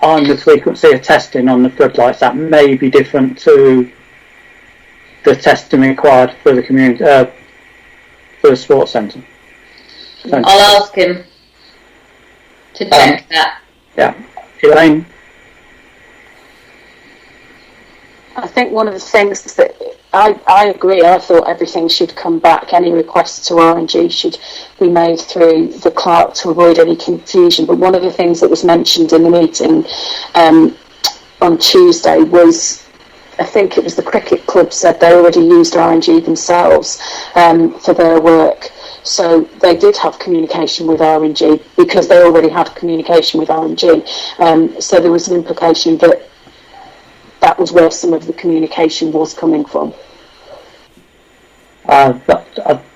Speaker 1: on the frequency of testing on the floodlights. That may be different to the testing required for the community, for the sports centre.
Speaker 12: I'll ask him to check that.
Speaker 1: Yeah. Elaine?
Speaker 4: I think one of the things is that I agree. I thought everything should come back. Any requests to RNG should be made through the clerk to avoid any confusion. But one of the things that was mentioned in the meeting on Tuesday was, I think it was the cricket club said they already used RNG themselves for their work. So they did have communication with RNG because they already had communication with RNG. So there was an implication that that was where some of the communication was coming from.
Speaker 1: But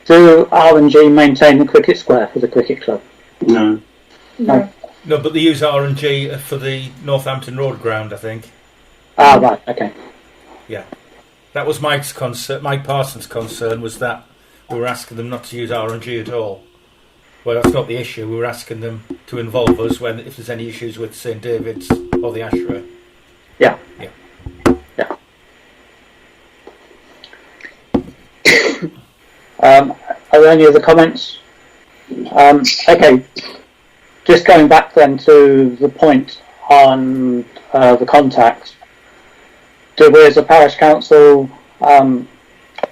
Speaker 1: Do R&G maintain the cricket square for the cricket club?
Speaker 10: No.
Speaker 7: No.
Speaker 2: No, but they use R&G for the Northampton Road ground, I think.
Speaker 1: Ah, right, okay.
Speaker 2: Yeah. That was Mike Parsons' concern, was that we were asking them not to use R&G at all. Well, that's not the issue. We were asking them to involve us if there's any issues with St David's or the Ashray.
Speaker 1: Yeah.
Speaker 2: Yeah.
Speaker 1: Are there any other comments? Okay. Just going back then to the point on the contact. Do we as a parish council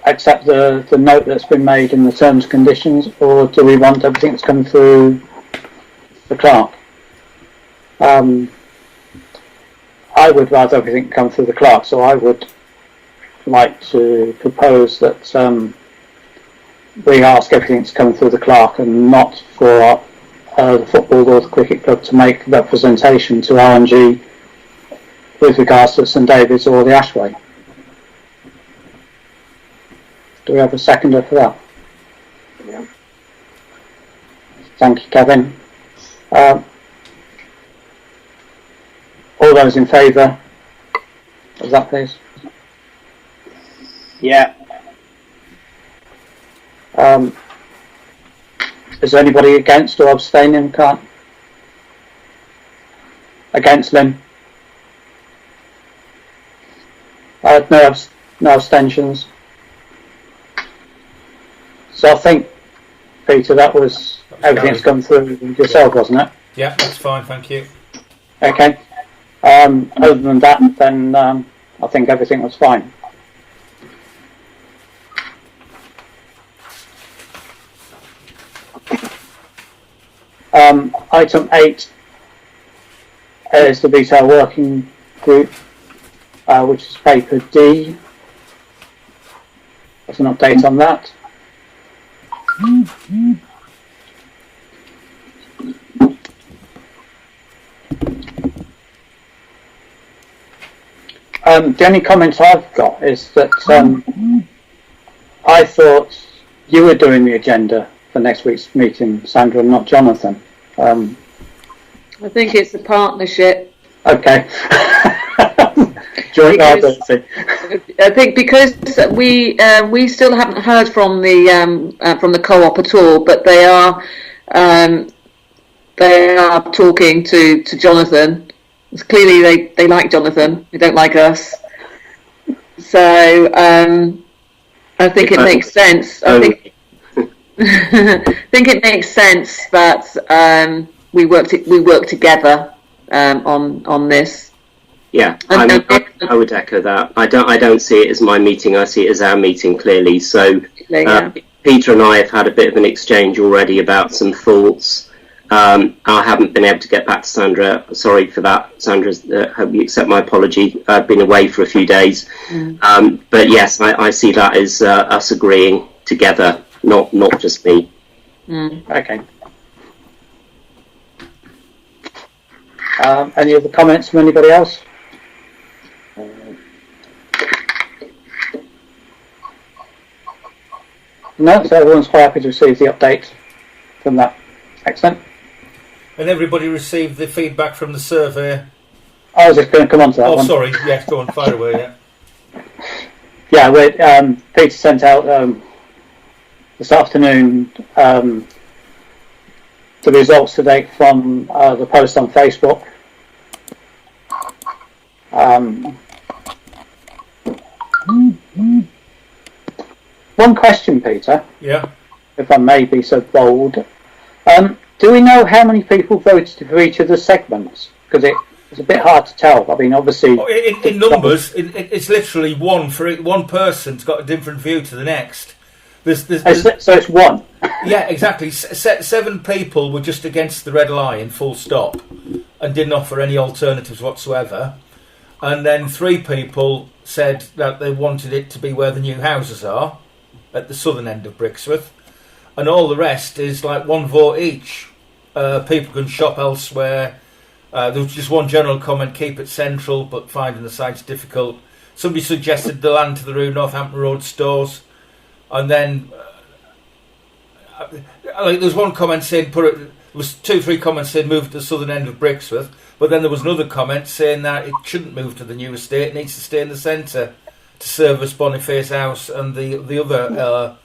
Speaker 1: accept the note that's been made in the terms and conditions, or do we want everything that's come through the clerk? I would rather everything come through the clerk, so I would like to propose that we ask everything to come through the clerk and not for the football or the cricket club to make representation to R&G with regards to St David's or the Ashway. Do we have a seconder for that?
Speaker 11: Yeah.
Speaker 1: Thank you, Kevin. All those in favour of that, please?
Speaker 10: Yeah.
Speaker 1: Is there anybody against or abstaining? Can't. Against, Lynn? No abstentions. So I think, Peter, that was everything's gone through yourself, wasn't it?
Speaker 2: Yeah, that's fine, thank you.
Speaker 1: Okay. Other than that, then I think everything was fine. Item 8 is the retail working group, which is paper D. There's an update on that. The only comment I've got is that I thought you were doing the agenda for next week's meeting, Sandra, and not Jonathan.
Speaker 5: I think it's a partnership.
Speaker 1: Okay. Joint liability.
Speaker 5: I think because we still haven't heard from the co-op at all, but they are talking to Jonathan. It's clearly they like Jonathan. They don't like us. So I think it makes sense. I think it makes sense that we work together on this.
Speaker 8: Yeah, I would echo that. I don't see it as my meeting. I see it as our meeting, clearly. So Peter and I have had a bit of an exchange already about some thoughts. I haven't been able to get back to Sandra. Sorry for that, Sandra. Hope you accept my apology. I've been away for a few days. But yes, I see that as us agreeing together, not just me.
Speaker 1: Okay. Any other comments from anybody else? No, so everyone's quite happy to receive the update from that. Excellent.
Speaker 2: And everybody received the feedback from the survey.
Speaker 1: I was just going to come on to that one.
Speaker 2: Oh, sorry. Yes, go on, fire away, yeah.
Speaker 1: Yeah, Peter sent out this afternoon the results to date from the post on Facebook. One question, Peter.
Speaker 2: Yeah.
Speaker 1: If I may be so bold. Do we know how many people voted for each of the segments? Because it's a bit hard to tell. I mean, obviously...
Speaker 2: In numbers, it's literally one person's got a different view to the next.
Speaker 1: So it's one?
Speaker 2: Yeah, exactly. 7 people were just against the red line, full stop, and didn't offer any alternatives whatsoever. And then 3 people said that they wanted it to be where the new houses are, at the southern end of Brixworth. And all the rest is like 1 vote each. People can shop elsewhere. There was just one general comment: keep it central, but finding the sites difficult. Somebody suggested the land to the Northampton Road stores, and then like there's one comment saying there was 2-3 comments saying move to the southern end of Brixworth, but then there was another comment saying that it shouldn't move to the new estate, it needs to stay in the centre to service Boniface House and the other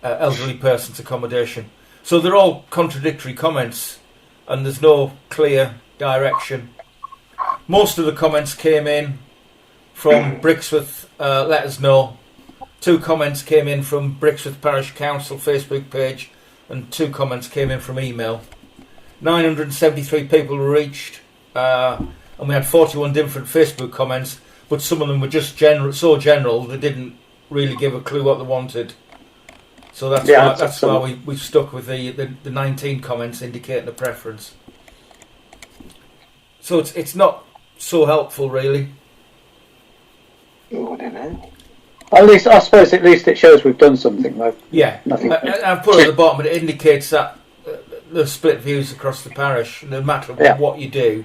Speaker 2: elderly persons accommodation. So they're all contradictory comments, and there's no clear direction. Most of the comments came in from Brixworth, let us know. 2 comments came in from Brixworth Parish Council Facebook page, and 2 comments came in from email. 973 people were reached, and we had 41 different Facebook comments, but some of them were just so general they didn't really give a clue what they wanted. So that's why we stuck with the 19 comments indicating a preference. So it's not so helpful, really.
Speaker 11: Oh, I don't know.
Speaker 1: At least, I suppose, it shows we've done something, though.
Speaker 2: Yeah,
Speaker 1: Nothing.
Speaker 2: I've put it at the bottom, but it indicates that there's split views across the parish. No matter what you do,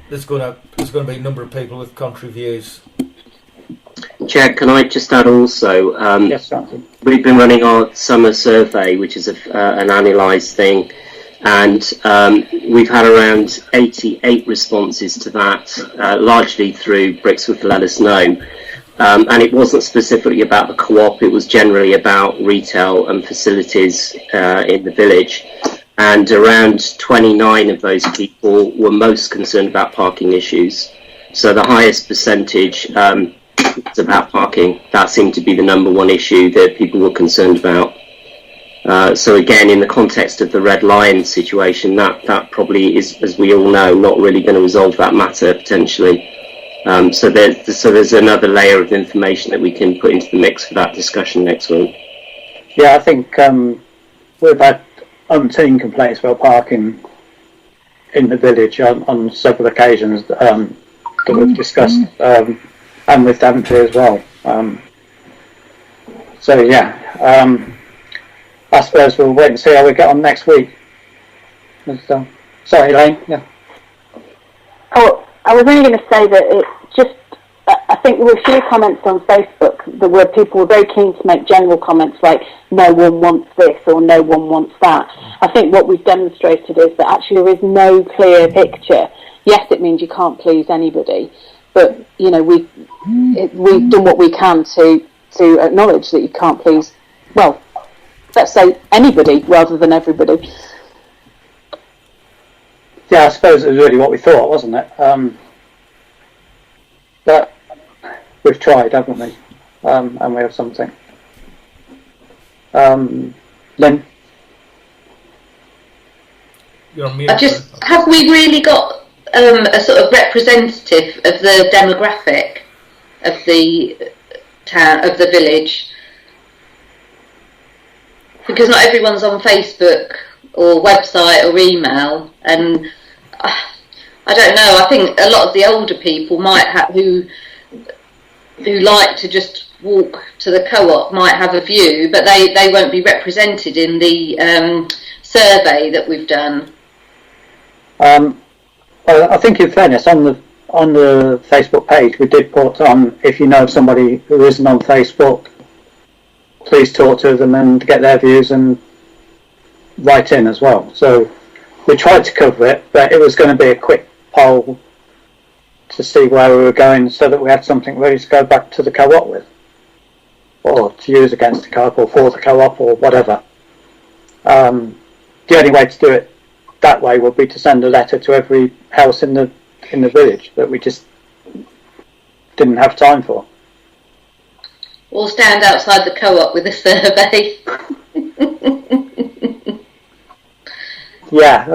Speaker 2: there's going to be a number of people with contrary views.
Speaker 8: Chair, can I just add also?
Speaker 1: Yes, Francis.
Speaker 8: We've been running our summer survey, which is an annualised thing, and we've had around 88 responses to that, largely through Brixworth Let Us Know. And it wasn't specifically about the co-op, it was generally about retail and facilities in the village. And around 29 of those people were most concerned about parking issues. So the highest percentage was about parking. That seemed to be the number one issue that people were concerned about. So again, in the context of the Red Lion situation, that probably is, as we all know, not really going to resolve that matter potentially. So there's another layer of information that we can put into the mix for that discussion next week.
Speaker 1: Yeah, I think we've had umpteen complaints about parking in the village on several occasions that we've discussed, and with Daventry as well. So yeah, I suppose we'll wait and see how we get on next week. Sorry, Elaine. Yeah.
Speaker 4: Oh, I was only going to say that it just, I think there were a few comments on Facebook that were people were very keen to make general comments like no one wants this or no one wants that. I think what we've demonstrated is that actually there is no clear picture. Yes, it means you can't please anybody, but you know we've done what we can to acknowledge that you can't please, well, let's say anybody rather than everybody.
Speaker 1: Yeah, I suppose it was really what we thought, wasn't it? But we've tried, haven't we? And we have something. Lynn?
Speaker 2: You're on mute.
Speaker 12: Have we really got a sort of representative of the demographic of the town, of the village? Because not everyone's on Facebook or website or email, and I don't know. I think a lot of the older people might have who like to just walk to the co-op might have a view, but they won't be represented in the survey that we've done.
Speaker 1: Well, I think in fairness, on the Facebook page, we did put on, if you know somebody who isn't on Facebook, please talk to them and get their views and write in as well. So we tried to cover it, but it was going to be a quick poll to see where we were going so that we had something ready to go back to the co-op with, or to use against the co-op or for the co-op or whatever. The only way to do it that way would be to send a letter to every house in the village that we just didn't have time for.
Speaker 12: Or stand outside the co-op with a survey.
Speaker 1: Yeah.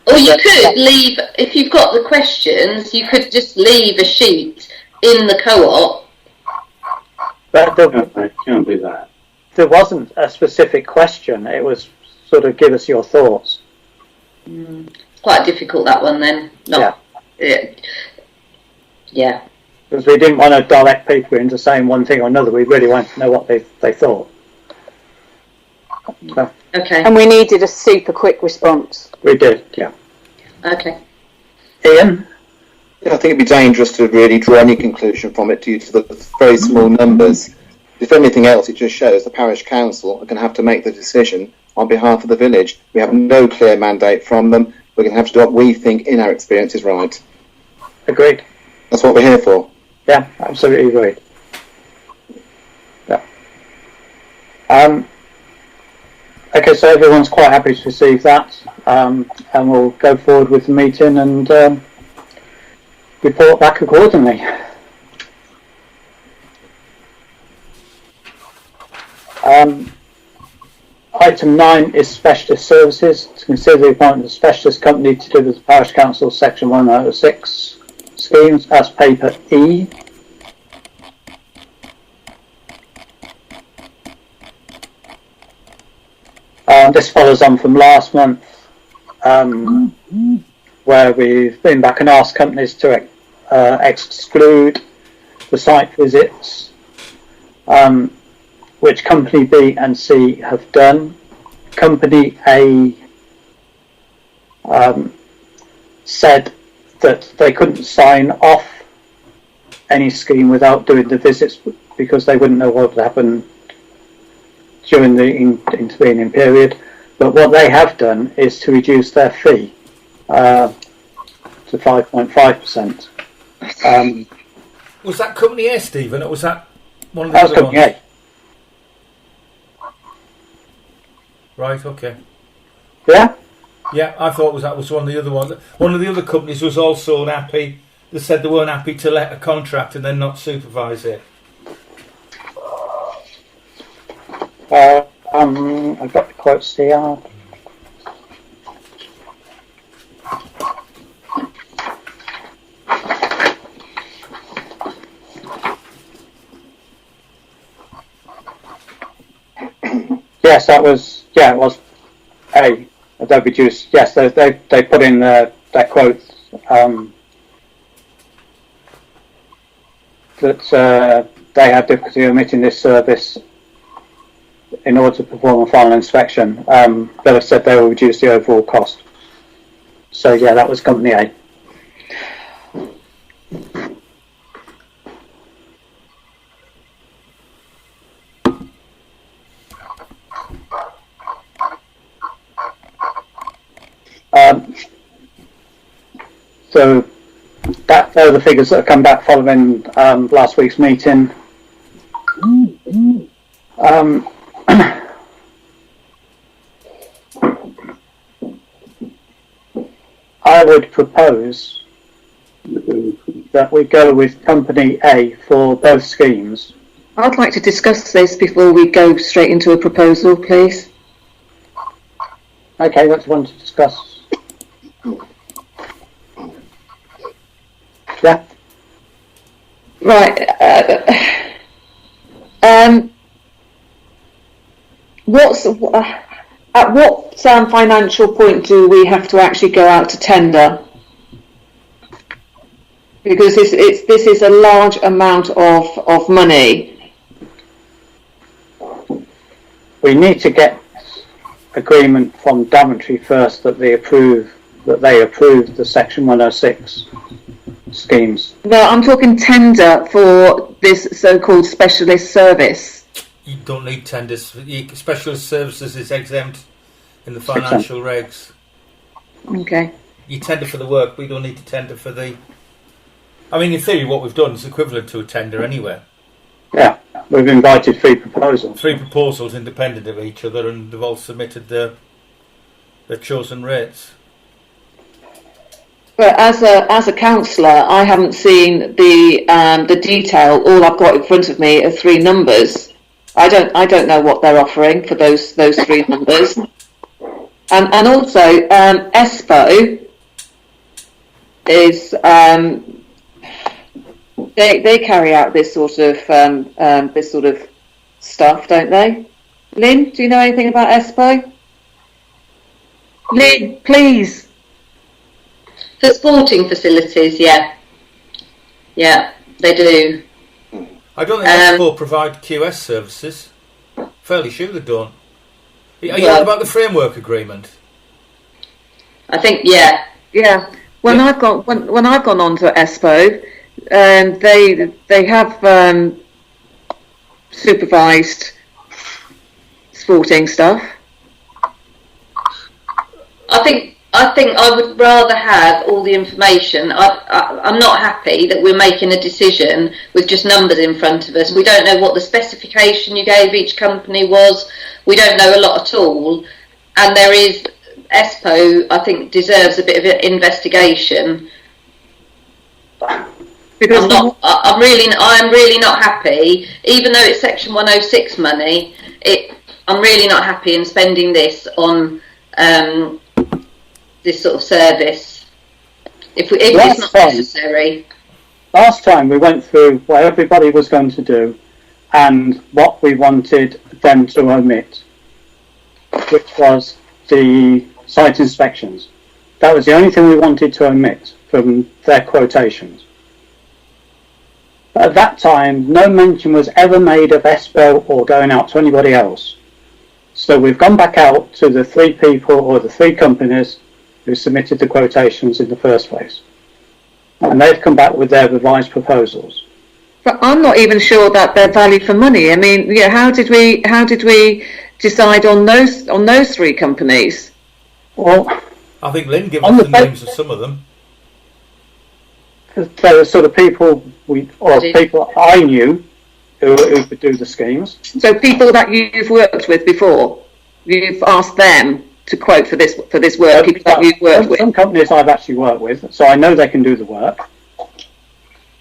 Speaker 12: Or you could leave, if you've got the questions, you could just leave a sheet in the co-op.
Speaker 1: But
Speaker 10: I can't do that.
Speaker 1: There wasn't a specific question. It was sort of give us your thoughts.
Speaker 12: Quite difficult, that one then. Yeah.
Speaker 1: Because we didn't want to direct people into saying one thing or another. We really wanted to know what they thought. So,
Speaker 12: Okay.
Speaker 4: And we needed a super quick response.
Speaker 1: we did, yeah.
Speaker 12: Okay.
Speaker 1: Ian?
Speaker 11: Yeah, I think it'd be dangerous to really draw any conclusion from it due to the very small numbers. If anything else, it just shows the parish council are going to have to make the decision on behalf of the village. We have no clear mandate from them. We're going to have to do what we think, in our experience, is right.
Speaker 1: Agreed.
Speaker 11: That's what we're here for.
Speaker 1: Yeah, absolutely agreed. Yeah. Okay, so everyone's quite happy to receive that, and we'll go forward with the meeting and report back accordingly. Item 9 is specialist services. To consider the appointment of a specialist company to deliver the parish council section 106 schemes as paper E. This follows on from last month, where we've been back and asked companies to exclude the site visits, which company B and C have done. Company A said that they couldn't sign off any scheme without doing the visits because they wouldn't know what would happen during the intervening period. But what they have done is to reduce their fee to 5.5%.
Speaker 2: Was that company A, Stephen, or was that one of the
Speaker 1: That was
Speaker 2: other
Speaker 1: company
Speaker 2: ones?
Speaker 1: A.
Speaker 2: Right, okay.
Speaker 1: Yeah?
Speaker 2: Yeah, I thought that was one of the other ones. One of the other companies was also unhappy. They said they weren't happy to let a contract and then not supervise it.
Speaker 1: I've got the quotes here. Yes, that was, yeah, it was A. They reduced, yes, they put in their quotes that they had difficulty omitting this service in order to perform a final inspection. They have said they will reduce the overall cost. So yeah, that was company A. So that are the figures that have come back following last week's meeting. I would propose that we go with company A for both schemes.
Speaker 5: I'd like to discuss this before we go straight into a proposal, please.
Speaker 1: Okay, that's one to discuss. Yeah.
Speaker 5: Right. At what financial point do we have to actually go out to tender? Because this is a large amount of money.
Speaker 1: We need to get agreement from Daventry first that they approve the Section 106 schemes.
Speaker 5: No, I'm talking tender for this so-called specialist service.
Speaker 2: You don't need tenders. Specialist services is exempt in the financial regs.
Speaker 5: Okay.
Speaker 2: You tender for the work, but you don't need to tender for the... I mean, in theory, what we've done is equivalent to a tender anyway.
Speaker 1: Yeah, we've invited 3 proposals.
Speaker 2: 3 proposals independent of each other, and they've all submitted their chosen rates.
Speaker 5: But as a councillor, I haven't seen the detail. All I've got in front of me are 3 numbers. I don't know what they're offering for those 3 numbers. And also ESPO is they carry out this sort of stuff, don't they? Lynn, do you know anything about ESPO? Lynn, please.
Speaker 12: For sporting facilities, yeah, they do.
Speaker 2: I don't think ESPO provide QS services. Fairly sure they don't. Are you on about the framework agreement?
Speaker 12: I think, yeah.
Speaker 5: When I've gone on to ESPO, they have supervised sporting stuff?
Speaker 12: I think I would rather have all the information. I'm not happy that we're making a decision with just numbers in front of us. We don't know what the specification you gave each company was. We don't know a lot at all. And there is, ESPO, I think, deserves a bit of an investigation.
Speaker 5: Because
Speaker 12: I'm really not happy, even though it's Section 106 money. I'm really not happy in spending this on this sort of service if it's not necessary.
Speaker 1: Last time we went through what everybody was going to do and what we wanted them to omit, which was the site inspections. That was the only thing we wanted to omit from their quotations. At that time, no mention was ever made of ESPO or going out to anybody else. So we've gone back out to the 3 people or the 3 companies who submitted the quotations in the first place. And they've come back with their revised proposals.
Speaker 5: But I'm not even sure that they're value for money. I mean, yeah, how did we decide on those 3 companies?
Speaker 1: Well,
Speaker 2: I think Lynn gave us the names of some of them.
Speaker 1: They were sort of people people I knew who could do the schemes.
Speaker 5: So people that you've worked with before, you've asked them to quote for this work. People that you've worked with.
Speaker 1: Some companies I've actually worked with, so I know they can do the work.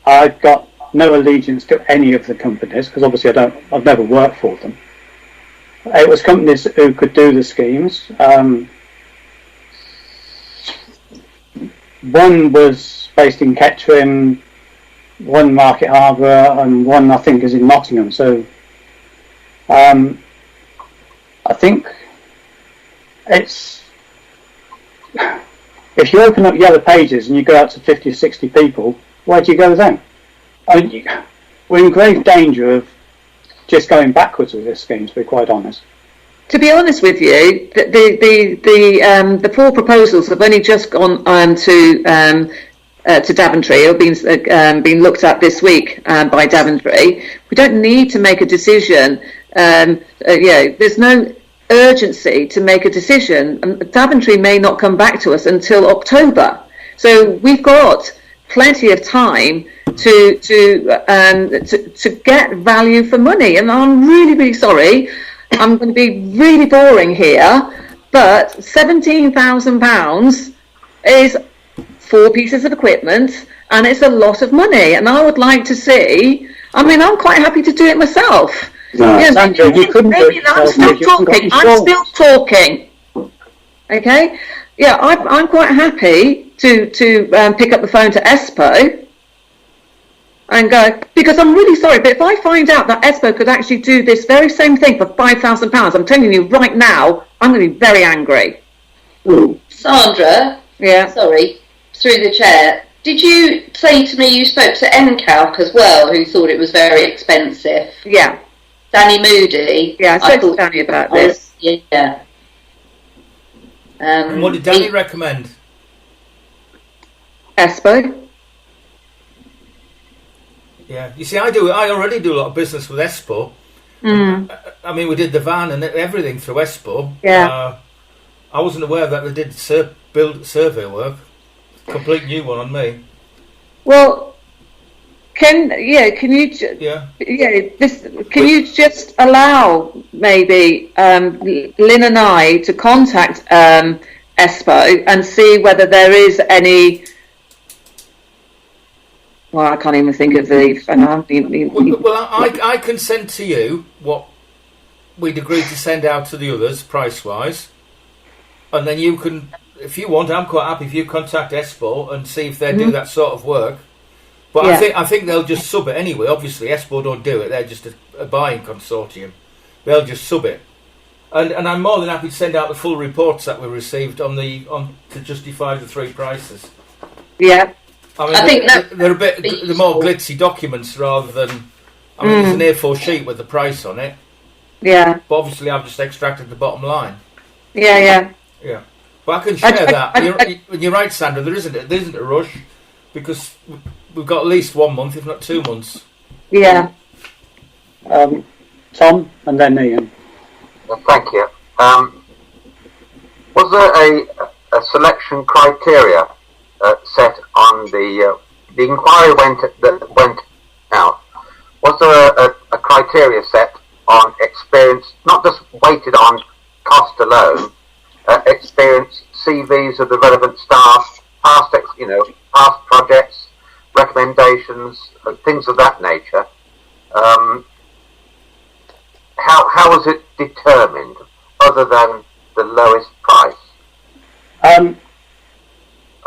Speaker 1: I've got no allegiance to any of the companies because obviously I've never worked for them. It was companies who could do the schemes. One was based in Kettering, one Market Harbour, and one I think is in Nottingham. So I think it's, if you open up Yellow Pages and you go out to 50 or 60 people, where do you go then? I mean, we're in grave danger of just going backwards with this scheme, to be quite honest.
Speaker 5: To be honest with you, the 4 proposals have only just gone to Daventry, or been looked at this week by Daventry. We don't need to make a decision. There's no urgency to make a decision. Daventry may not come back to us until October, so we've got plenty of time to get value for money. And I'm really sorry. I'm going to be really boring here, but £17,000 is 4 pieces of equipment, and it's a lot of money. And I would like to see. I mean, I'm quite happy to do it myself.
Speaker 1: No,
Speaker 5: yeah,
Speaker 1: Sandra, you couldn't do it
Speaker 5: I'm still talking. I'm still talking. Okay. Yeah, I'm quite happy to pick up the phone to ESPO and go, because I'm really sorry, but if I find out that ESPO could actually do this very same thing for £5,000, I'm telling you right now, I'm going to be very angry.
Speaker 12: Ooh. Sandra,
Speaker 5: yeah,
Speaker 12: sorry, through the chair, did you say to me you spoke to NCALC as well, who thought it was very expensive?
Speaker 5: Yeah.
Speaker 12: Danny Moody?
Speaker 5: Yeah, I spoke to Danny about this.
Speaker 12: Yeah.
Speaker 2: And what did Danny recommend?
Speaker 5: ESPO.
Speaker 2: Yeah, you see, I already do a lot of business with ESPO. I mean, we did the van and everything through ESPO.
Speaker 5: Yeah.
Speaker 2: I wasn't aware that they did survey work. Complete new one on me.
Speaker 5: Well, can you just allow maybe Lynn and I to contact ESPO and see whether there is any. Well, I can't even think of the.
Speaker 2: Well, I can send to you what we'd agreed to send out to the others, price-wise, and then you can, if you want, I'm quite happy if you contact ESPO and see if they do that sort of work. But I think they'll just sub it anyway. Obviously, ESPO don't do it; they're just a buying consortium. They'll just sub it, and I'm more than happy to send out the full reports that we received to justify the 3 prices.
Speaker 5: Yeah.
Speaker 12: I
Speaker 2: mean, they're a bit the more glitzy documents rather than. I mean, there's an A4 sheet with the price on it.
Speaker 5: Yeah.
Speaker 2: But obviously, I've just extracted the bottom line.
Speaker 5: Yeah.
Speaker 2: But I can share that. You're right, Sandra. There isn't a rush because we've got at least 1 month, if not 2 months.
Speaker 5: Yeah.
Speaker 1: Tom, and then Ian.
Speaker 3: Thank you. Was there a selection criteria set on the inquiry that went out? Was there a criteria set on experience, not just weighted on cost alone, experience, CVs of the relevant staff, past projects, recommendations, things of that nature? How was it determined, other than the lowest price? I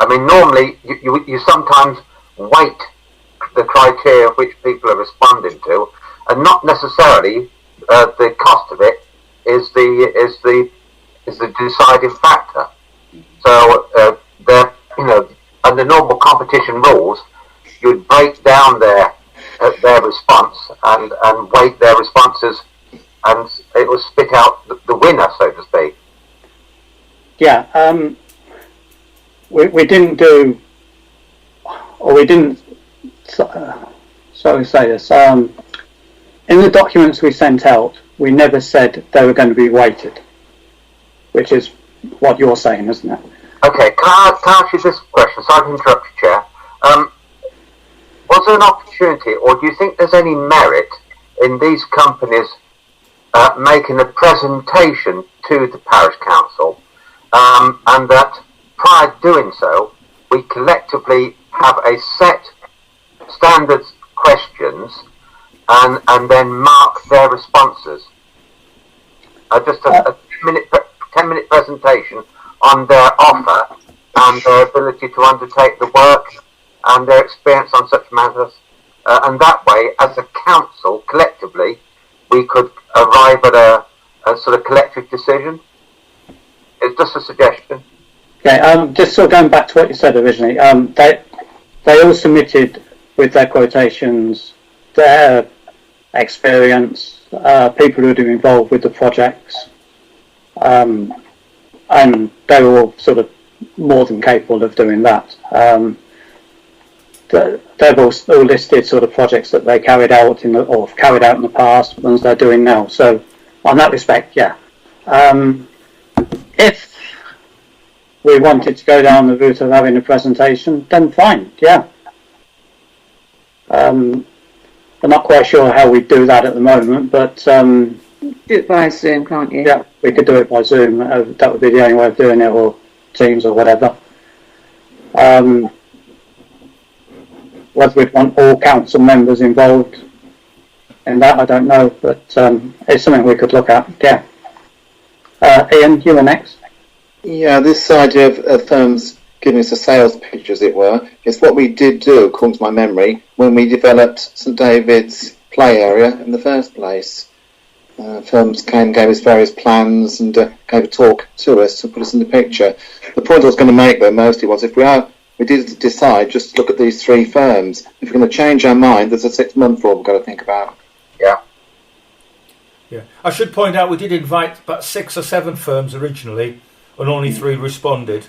Speaker 3: mean, normally you sometimes weight the criteria which people are responding to, and not necessarily the cost of it is the deciding factor. So under normal competition rules, you'd break down their response and weight their responses, and it will spit out the winner, so to speak.
Speaker 1: Yeah, we didn't do, or we didn't. So say this. In the documents we sent out, we never said they were going to be weighted, which is what you're saying, isn't it?
Speaker 3: Okay, can I ask you this question? Sorry to interrupt you, Chair. Was there an opportunity, or do you think there's any merit in these companies making a presentation to the parish council, and that prior to doing so, we collectively have a set standard questions and then mark their responses? Just a 10-minute presentation on their offer and their ability to undertake the work and their experience on such matters, and that way, as a council, collectively, we could arrive at a sort of collective decision. It's just a suggestion.
Speaker 1: Okay, just sort of going back to what you said originally, they all submitted with their quotations their experience, people who are involved with the projects, and they were all sort of more than capable of doing that. They've all listed sort of projects that they carried out or have carried out in the past, ones they're doing now. So, on that respect, yeah. If we wanted to go down the route of having a presentation, then fine, yeah. I'm not quite sure how we do that at the moment, but
Speaker 5: do it via Zoom, can't you?
Speaker 1: Yeah, we could do it by Zoom. That would be the only way of doing it, or Teams or whatever. Whether we'd want all council members involved in that, I don't know, but it's something we could look at. Yeah. Ian, you were next.
Speaker 11: Yeah, this idea of firms giving us a sales pitch, as it were, is what we did do, according to my memory, when we developed St David's play area in the first place. Firms came, gave us various plans, and gave a talk to us to put us in the picture. The point I was going to make, though, mostly was if we did decide just to look at these three firms, if we're going to change our mind, there's a 6-month rule we've got to think about.
Speaker 3: Yeah.
Speaker 2: Yeah. I should point out we did invite about 6 or 7 firms originally, and only 3 responded,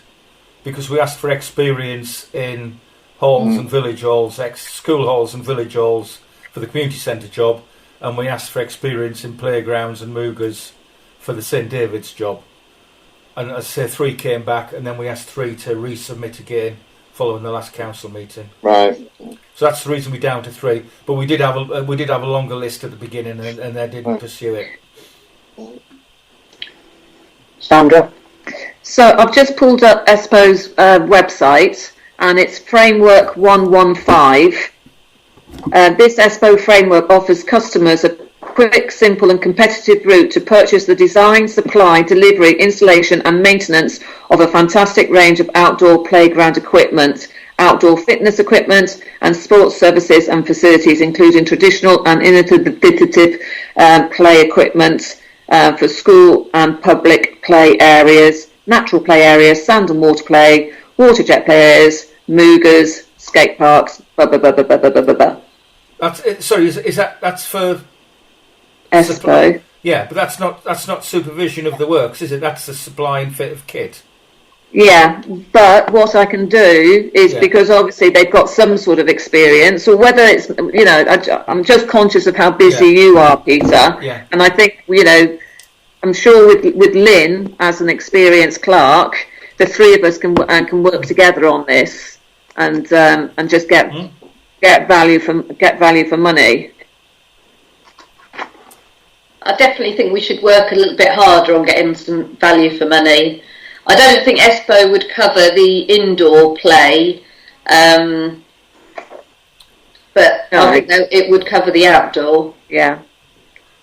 Speaker 2: because we asked for experience in halls and village halls, school halls and village halls for the community centre job, and we asked for experience in playgrounds and Moogers for the St David's job. And as I say, 3 came back, and then we asked 3 to resubmit again following the last council meeting.
Speaker 11: Right.
Speaker 2: So that's the reason we're down to 3. But we did have a longer list at the beginning, and they didn't pursue it.
Speaker 1: Sandra?
Speaker 5: So I've just pulled up ESPO's website, and it's Framework 115. This ESPO framework offers customers a quick, simple and competitive route to purchase the design, supply, delivery, installation and maintenance of a fantastic range of outdoor playground equipment, outdoor fitness equipment and sports services and facilities, including traditional and innovative play equipment for school and public play areas, natural play areas, sand and water play, water jet play areas, Moogers, skate parks, blah, blah, blah, blah, blah, blah, blah, blah.
Speaker 2: That's for
Speaker 5: ESPO.
Speaker 2: Yeah, but that's not supervision of the works, is it? That's the supply and fit of kit.
Speaker 5: Yeah, but what I can do is, because obviously they've got some sort of experience, or whether it's, you know, I'm just conscious of how busy you are, Peter.
Speaker 2: Yeah.
Speaker 5: And I think, you know, I'm sure with Lynn as an experienced clerk, the three of us can work together on this, and just get value for money.
Speaker 12: I definitely think we should work a little bit harder on getting some value for money. I don't think ESPO would cover the indoor play, but I think it would cover the outdoor.
Speaker 5: Yeah.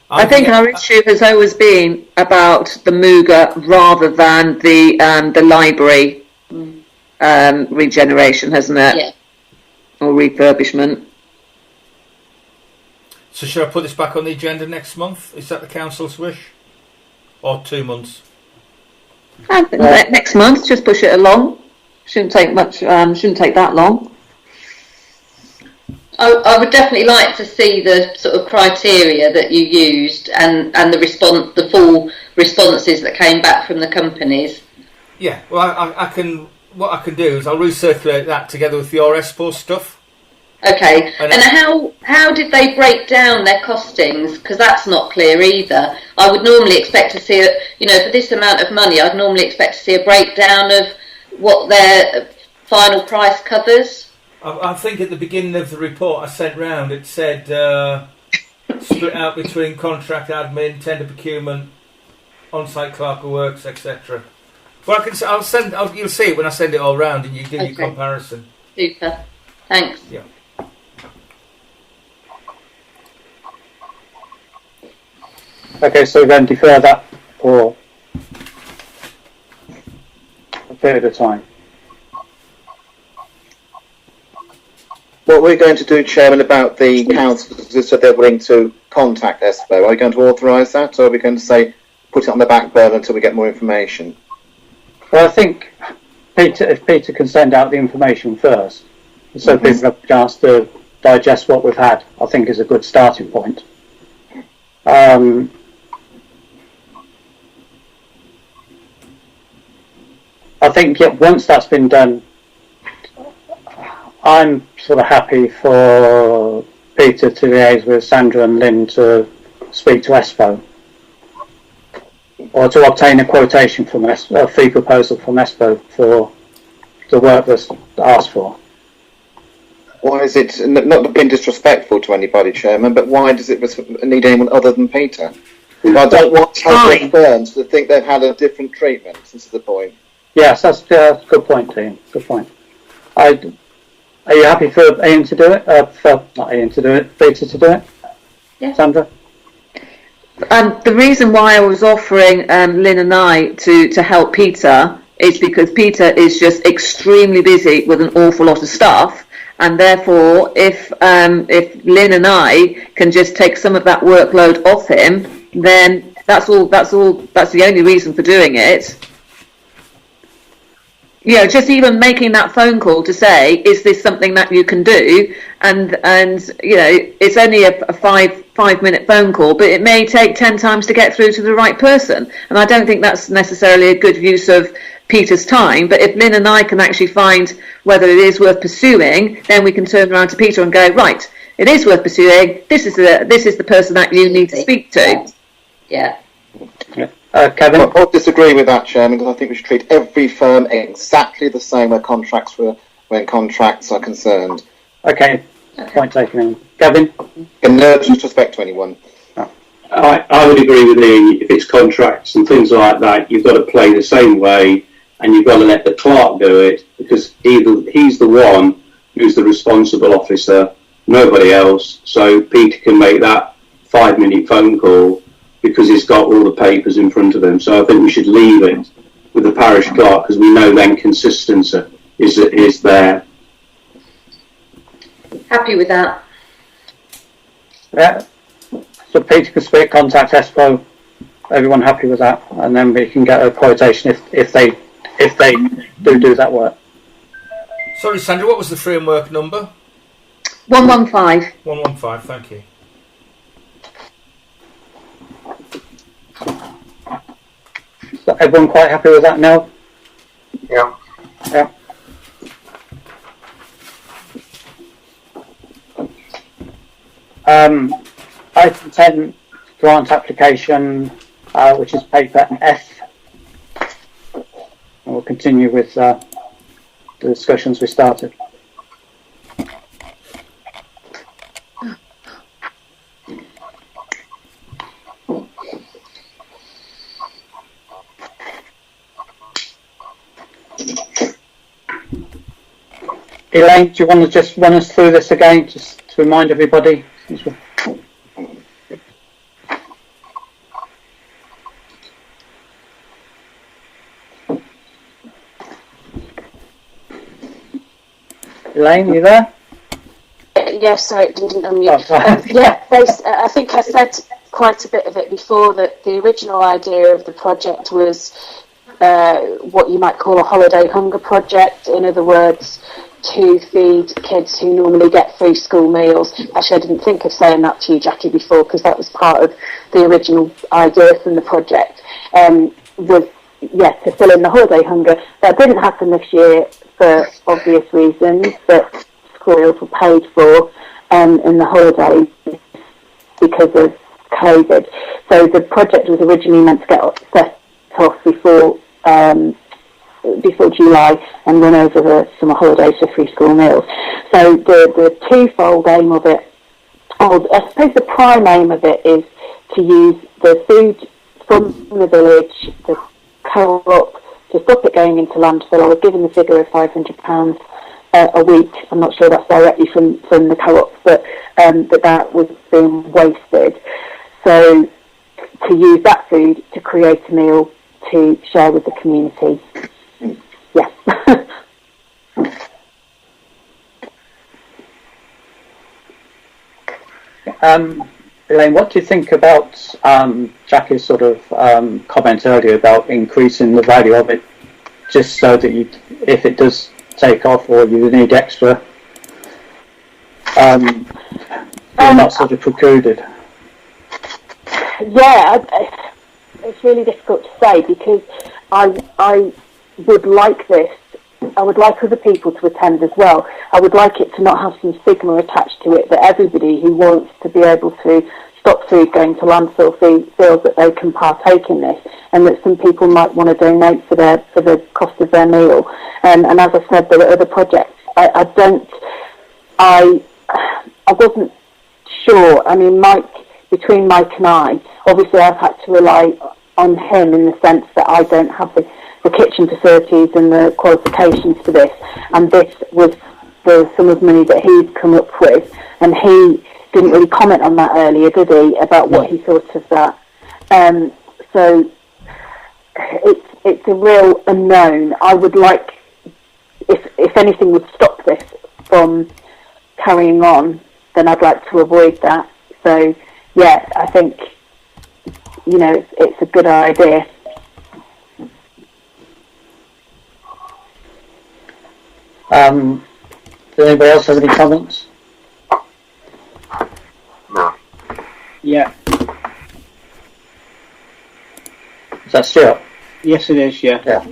Speaker 5: I think our issue has always been about the Mooga rather than the library regeneration, hasn't it?
Speaker 12: Yeah.
Speaker 5: Or refurbishment.
Speaker 2: So should I put this back on the agenda next month? Is that the council's wish? Or 2 months?
Speaker 5: I think next month, just push it along. Shouldn't take much. Shouldn't take that long.
Speaker 12: I would definitely like to see the sort of criteria that you used and the full responses that came back from the companies.
Speaker 2: Yeah, well, I can. What I can do is I'll recirculate that together with the RSPO stuff.
Speaker 12: Okay, and how did they break down their costings? Because that's not clear either. I would normally expect to see, for this amount of money, I'd normally expect to see a breakdown of what their final price covers.
Speaker 2: I think at the beginning of the report I sent round, it said split out between contract admin, tender procurement, on-site clerk of works, etc. Well, you'll see it when I send it all round and you do your comparison.
Speaker 12: Super, thanks.
Speaker 2: Yeah.
Speaker 1: Okay, so then defer that for a period of time.
Speaker 11: What we're going to do, Chairman, about the council who said they're willing to contact ESPO, are we going to authorise that, or are we going to say put it on the back burner until we get more information?
Speaker 1: Well, I think if Peter can send out the information first, so people have a chance to digest what we've had, I think is a good starting point. I think once that's been done, I'm sort of happy for Peter to liaise with Sandra and Lynn to speak to ESPO, or to obtain a quotation from a fee proposal from ESPO for the work that's asked for.
Speaker 11: Why is it, not being disrespectful to anybody, Chairman, but why does it need anyone other than Peter? I don't want other firms to think they've had a different treatment. This is the point.
Speaker 1: Yes, that's a good point, Ian. Good point. Are you happy for Ian to do it? Not Ian to do it, Peter to do it?
Speaker 12: Yeah.
Speaker 1: Sandra?
Speaker 5: The reason why I was offering Lynn and I to help Peter is because Peter is just extremely busy with an awful lot of stuff, and therefore if Lynn and I can just take some of that workload off him, then that's the only reason for doing it. Just even making that phone call to say, is this something that you can do? And it's only a 5-minute phone call, but it may take 10 times to get through to the right person. And I don't think that's necessarily a good use of Peter's time. But if Lynn and I can actually find whether it is worth pursuing, then we can turn around to Peter and go, right, it is worth pursuing. This is the person that you need to speak to.
Speaker 12: Yeah.
Speaker 1: Kevin?
Speaker 11: I'll disagree with that, Chairman, because I think we should treat every firm exactly the same when contracts are concerned.
Speaker 1: Okay. Point taken. Kevin?
Speaker 11: And no disrespect to anyone.
Speaker 13: I would agree with Ian. If it's contracts and things like that, you've got to play the same way, and you've got to let the clerk do it, because he's the one who's the responsible officer, nobody else. So Peter can make that 5-minute phone call because he's got all the papers in front of him. So I think we should leave it with the parish clerk, because we know then consistency is there.
Speaker 12: Happy with that.
Speaker 1: Yeah. So Peter can speak, contact ESPO. Everyone happy with that? And then we can get a quotation if they do that work.
Speaker 2: Sorry, Sandra, what was the framework number?
Speaker 5: 115.
Speaker 2: 115, thank you.
Speaker 1: Is everyone quite happy with that now?
Speaker 3: Yeah.
Speaker 1: Yeah. Item 10, grant application, which is paper F. We'll continue with the discussions we started. Elaine, do you want to just run us through this again, just to remind everybody? Elaine, you there?
Speaker 14: Yes, sorry, it didn't unmute. I think I said quite a bit of it before, that the original idea of the project was what you might call a holiday hunger project. In other words, to feed kids who normally get free school meals. Actually, I didn't think of saying that to you, Jackie, before, because that was part of the original idea from the project, was, to fill in the holiday hunger. That didn't happen this year for obvious reasons, that school meals were paid for in the holidays because of COVID. So the project was originally meant to get set off before July and run over the summer holidays for free school meals. So the twofold aim of it, or I suppose the prime aim of it, is to use the food from the village, the co-op, to stop it going into landfill. I was given the figure of £500 a week. I'm not sure that's directly from the co-op, but that was being wasted. So to use that food to create a meal to share with the community. Yes.
Speaker 1: Elaine, what do you think about Jackie's sort of comment earlier about increasing the value of it, just so that you, if it does take off or you need extra, you're not sort of precluded?
Speaker 4: Yeah, it's really difficult to say, because I would like this. I would like other people to attend as well. I would like it to not have some stigma attached to it, that everybody who wants to be able to stop food going to landfill feels that they can partake in this, and that some people might want to donate for the cost of their meal. And as I said, there are other projects. I wasn't sure. I mean, between Mike and I, obviously I've had to rely on him in the sense that I don't have the kitchen facilities and the qualifications for this, and this was the sum of money that he'd come up with, and he didn't really comment on that earlier, did he, about what he thought of that. So it's a real unknown. I would like, if anything would stop this from carrying on, then I'd like to avoid that. So yeah, I think, it's a good idea.
Speaker 1: Does anybody else have any comments?
Speaker 3: No.
Speaker 10: Yeah.
Speaker 1: Is that Stuart?
Speaker 10: Yes, it is. Yeah.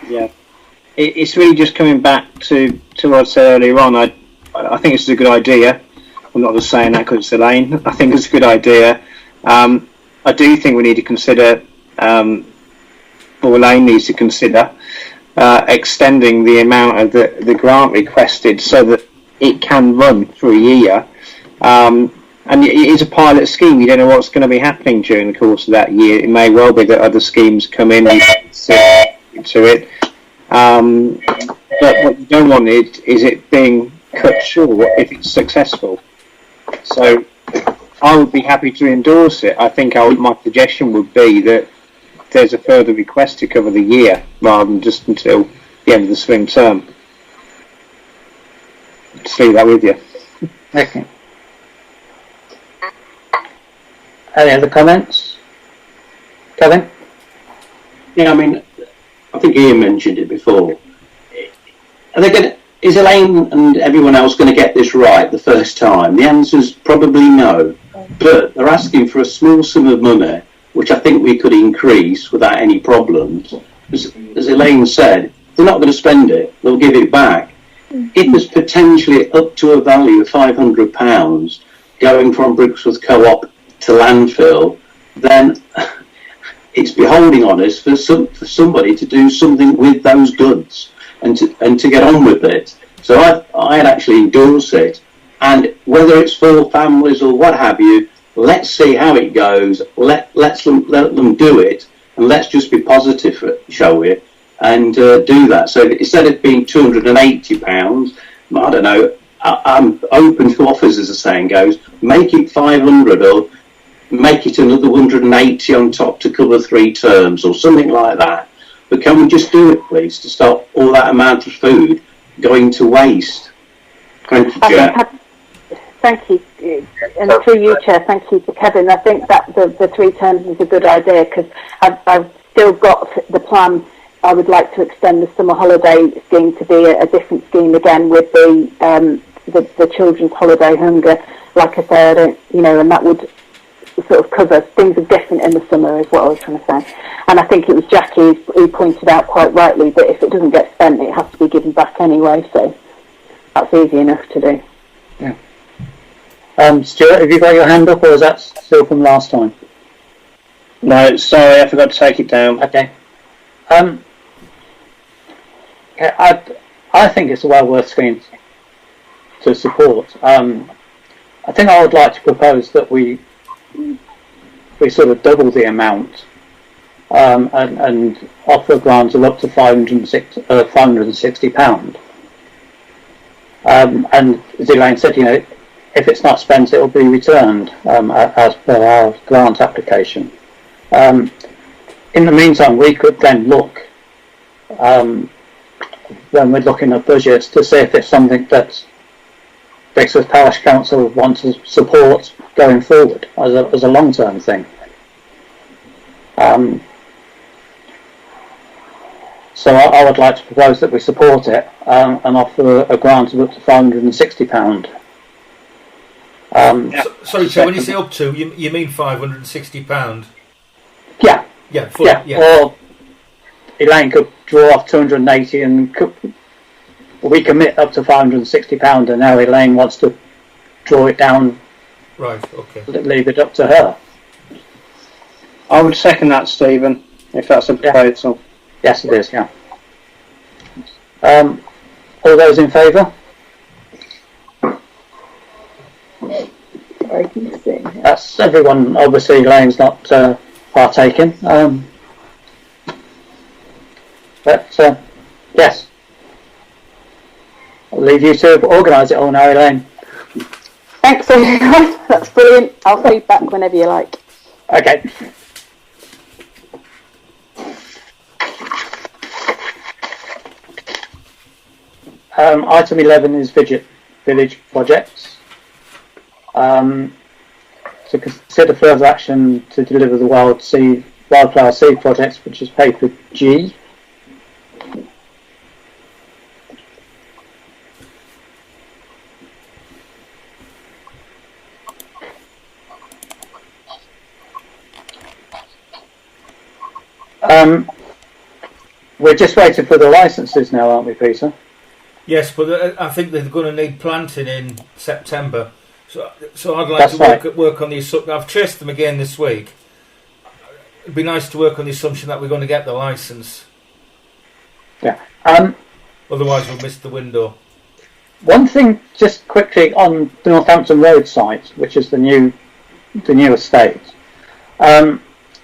Speaker 1: Yeah.
Speaker 10: It's really just coming back to what I said earlier on. I think it's a good idea. I'm not just saying that because it's Elaine. I think it's a good idea. I do think we need to consider, or Elaine needs to consider, extending the amount of the grant requested so that it can run for a year. And it is a pilot scheme. You don't know what's going to be happening during the course of that year. It may well be that other schemes come in to it. But what you don't want is it being cut short if it's successful. So I would be happy to endorse it. I think my suggestion would be that there's a further request to cover the year rather than just until the end of the spring term. Just leave that with you.
Speaker 1: Okay. Any other comments? Kevin?
Speaker 13: Yeah, I mean, I think Ian mentioned it before. Is Elaine and everyone else going to get this right the first time? The answer's probably no. But they're asking for a small sum of money, which I think we could increase without any problems. As Elaine said, they're not going to spend it. They'll give it back. If there's potentially up to a value of £500 going from Brixworth Co-op to landfill, then it's beholding on us for somebody to do something with those goods and to get on with it. So I'd actually endorse it. And whether it's for families or what have you, let's see how it goes. Let them do it, and let's just be positive, shall we? And do that. So instead of being £280, I don't know. I'm open to offers, as the saying goes. Make it 500, or make it another 180 on top to cover 3 terms, or something like that. But can we just do it, please, to stop all that amount of food going to waste? Thank you, Chair.
Speaker 4: Thank you, and through you, Chair, thank you to Kevin. I think that the 3 terms is a good idea, because I've still got the plan. I would like to extend the summer holiday scheme to be a different scheme again, with the children's holiday hunger. Like I said, and that would sort of cover things are different in the summer, is what I was trying to say. And I think it was Jackie who pointed out quite rightly that if it doesn't get spent, it has to be given back anyway. So that's easy enough to do.
Speaker 1: Yeah. Stuart, have you got your hand up, or is that still from last time?
Speaker 10: No, sorry, I forgot to take it down.
Speaker 1: Okay. I think it's a well worth scheme to support. I think I would like to propose that we sort of double the amount and offer grants of up to £560. And as Elaine said, if it's not spent, it will be returned as per our grant application. In the meantime, we could then look, when we're looking at budgets, to see if it's something that Brixworth Parish Council wants to support going forward as a long-term thing. So I would like to propose that we support it and offer a grant of up to £560.
Speaker 2: Sorry, Chair, when you say up to, you mean £560?
Speaker 1: Yeah.
Speaker 2: Yeah, fully, yeah.
Speaker 1: Or Elaine could draw off 280 and we commit up to £560, and now Elaine wants to draw it down.
Speaker 2: Right, okay.
Speaker 1: Leave it up to her.
Speaker 10: I would second that, Stephen, if that's a proposal.
Speaker 1: Yes, it is, yeah. All those in favour? That's everyone. Obviously, Elaine's not partaking. But yes, I'll leave you to organise it all now, Elaine.
Speaker 4: Thanks, everyone. That's brilliant. I'll feed back whenever you like.
Speaker 1: Okay. Item 11 is village projects. To consider further action to deliver the wildflower seed projects, which is paper G. We're just waiting for the licences now, aren't we, Peter?
Speaker 2: Yes, but I think they're going to need planting in September. So I'd like to work on the assumption. I've chased them again this week. It'd be nice to work on the assumption that we're going to get the licence.
Speaker 1: Yeah.
Speaker 2: Otherwise, we'll miss the window.
Speaker 1: One thing, just quickly, on the Northampton Road site, which is the new estate.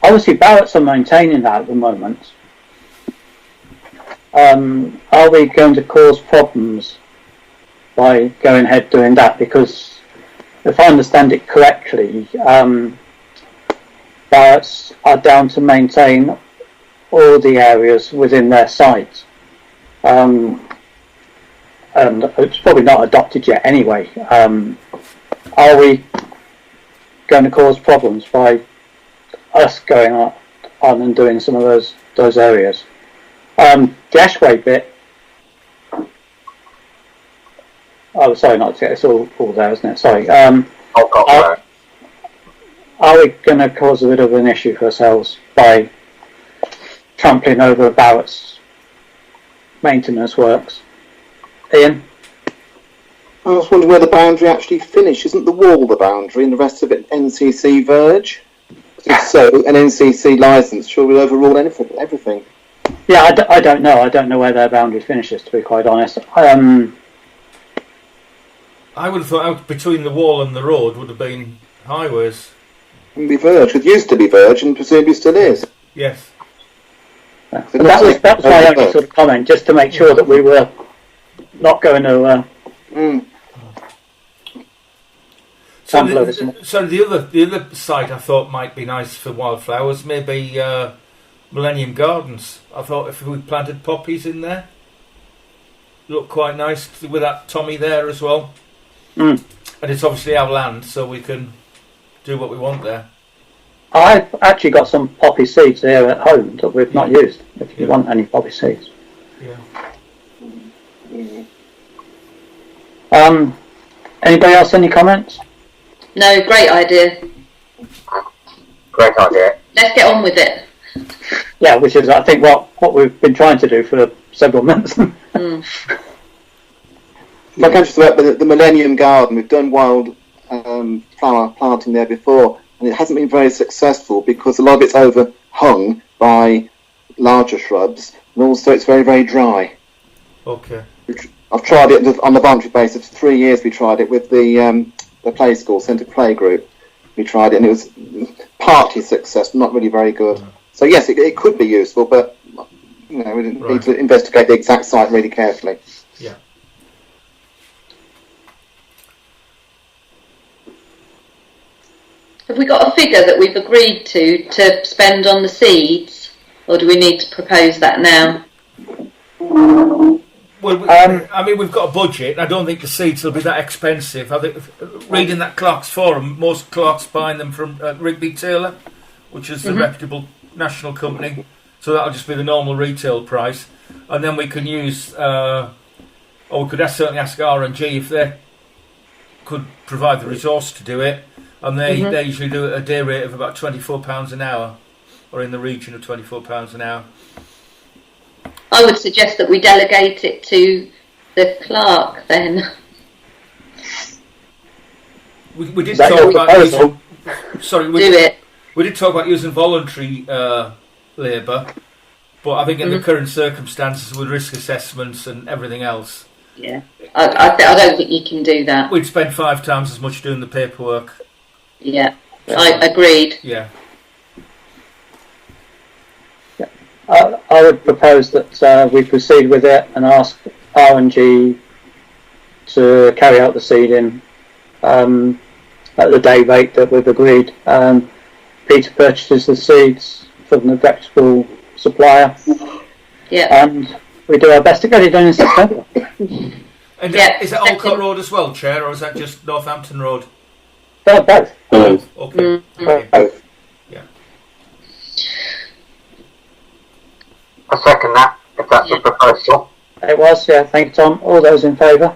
Speaker 1: Obviously, Barrett's are maintaining that at the moment. Are we going to cause problems by going ahead doing that? Because if I understand it correctly, Barrett's are down to maintain all the areas within their site. And it's probably not adopted yet anyway. Are we going to cause problems by us going on and doing some of those areas? The Ashway bit, oh, sorry, it's all there, isn't it? Sorry. Are we going to cause a bit of an issue for ourselves by trampling over Barrett's maintenance works. Ian?
Speaker 11: I was wondering where the boundary actually finished. Isn't the wall the boundary and the rest of it NCC verge? If so, an NCC licence sure will overrule everything.
Speaker 1: Yeah, I don't know. I don't know where their boundary finishes, to be quite honest.
Speaker 2: I would have thought out between the wall and the road would have been highways.
Speaker 11: It verge. It used to be verge and presumably still is.
Speaker 2: Yes.
Speaker 1: That was my only sort of comment, just to make sure that we were not going to...
Speaker 2: So the other site I thought might be nice for wildflowers, maybe Millennium Gardens. I thought if we planted poppies in there, look quite nice with that Tommy there as well. And it's obviously our land, so we can do what we want there.
Speaker 1: I've actually got some poppy seeds here at home that we've not used, if you want any poppy seeds. Anybody else any comments?
Speaker 12: No, great idea.
Speaker 3: Great idea.
Speaker 12: Let's get on with it.
Speaker 1: Yeah, which is, I think, what we've been trying to do for several months.
Speaker 11: If I can just about the Millennium Garden, we've done wild flower planting there before, and it hasn't been very successful because a lot of it's overhung by larger shrubs, and also it's very, very dry.
Speaker 2: Okay.
Speaker 11: I've tried it on a voluntary basis. 3 years we tried it with the play school, Centre Play Group. We tried it, and it was partly success, not really very good. So yes, it could be useful, but we need to investigate the exact site really carefully.
Speaker 2: Yeah.
Speaker 12: Have we got a figure that we've agreed to spend on the seeds, or do we need to propose that now?
Speaker 2: Well, I mean, we've got a budget. I don't think the seeds will be that expensive. I think, reading that Clark's Forum, most Clark's buying them from Rigby Taylor, which is the reputable national company. So that'll just be the normal retail price. And then we can use, or we could certainly ask R&G if they could provide the resource to do it. And they usually do it at a day rate of about £24 an hour, or in the region of £24 an hour.
Speaker 12: I would suggest that we delegate it to the clerk then.
Speaker 2: We did talk about using, we did talk about using voluntary labour, but I think in the current circumstances with risk assessments and everything else,
Speaker 12: I don't think you can do that.
Speaker 2: We'd spend 5 times as much doing the paperwork.
Speaker 12: Yeah, I agreed.
Speaker 2: Yeah.
Speaker 1: I would propose that we proceed with it and ask R&G to carry out the seeding at the day rate that we've agreed. Peter purchases the seeds from the reputable supplier.
Speaker 12: Yeah.
Speaker 1: And we do our best to get it done in September.
Speaker 2: And is that Olcott Road as well, Chair, or is that just Northampton Road?
Speaker 1: Both.
Speaker 2: Okay.
Speaker 1: Both.
Speaker 2: Yeah.
Speaker 3: I second that, if that's a proposal.
Speaker 1: It was, yeah. Thank you, Tom. All those in favour?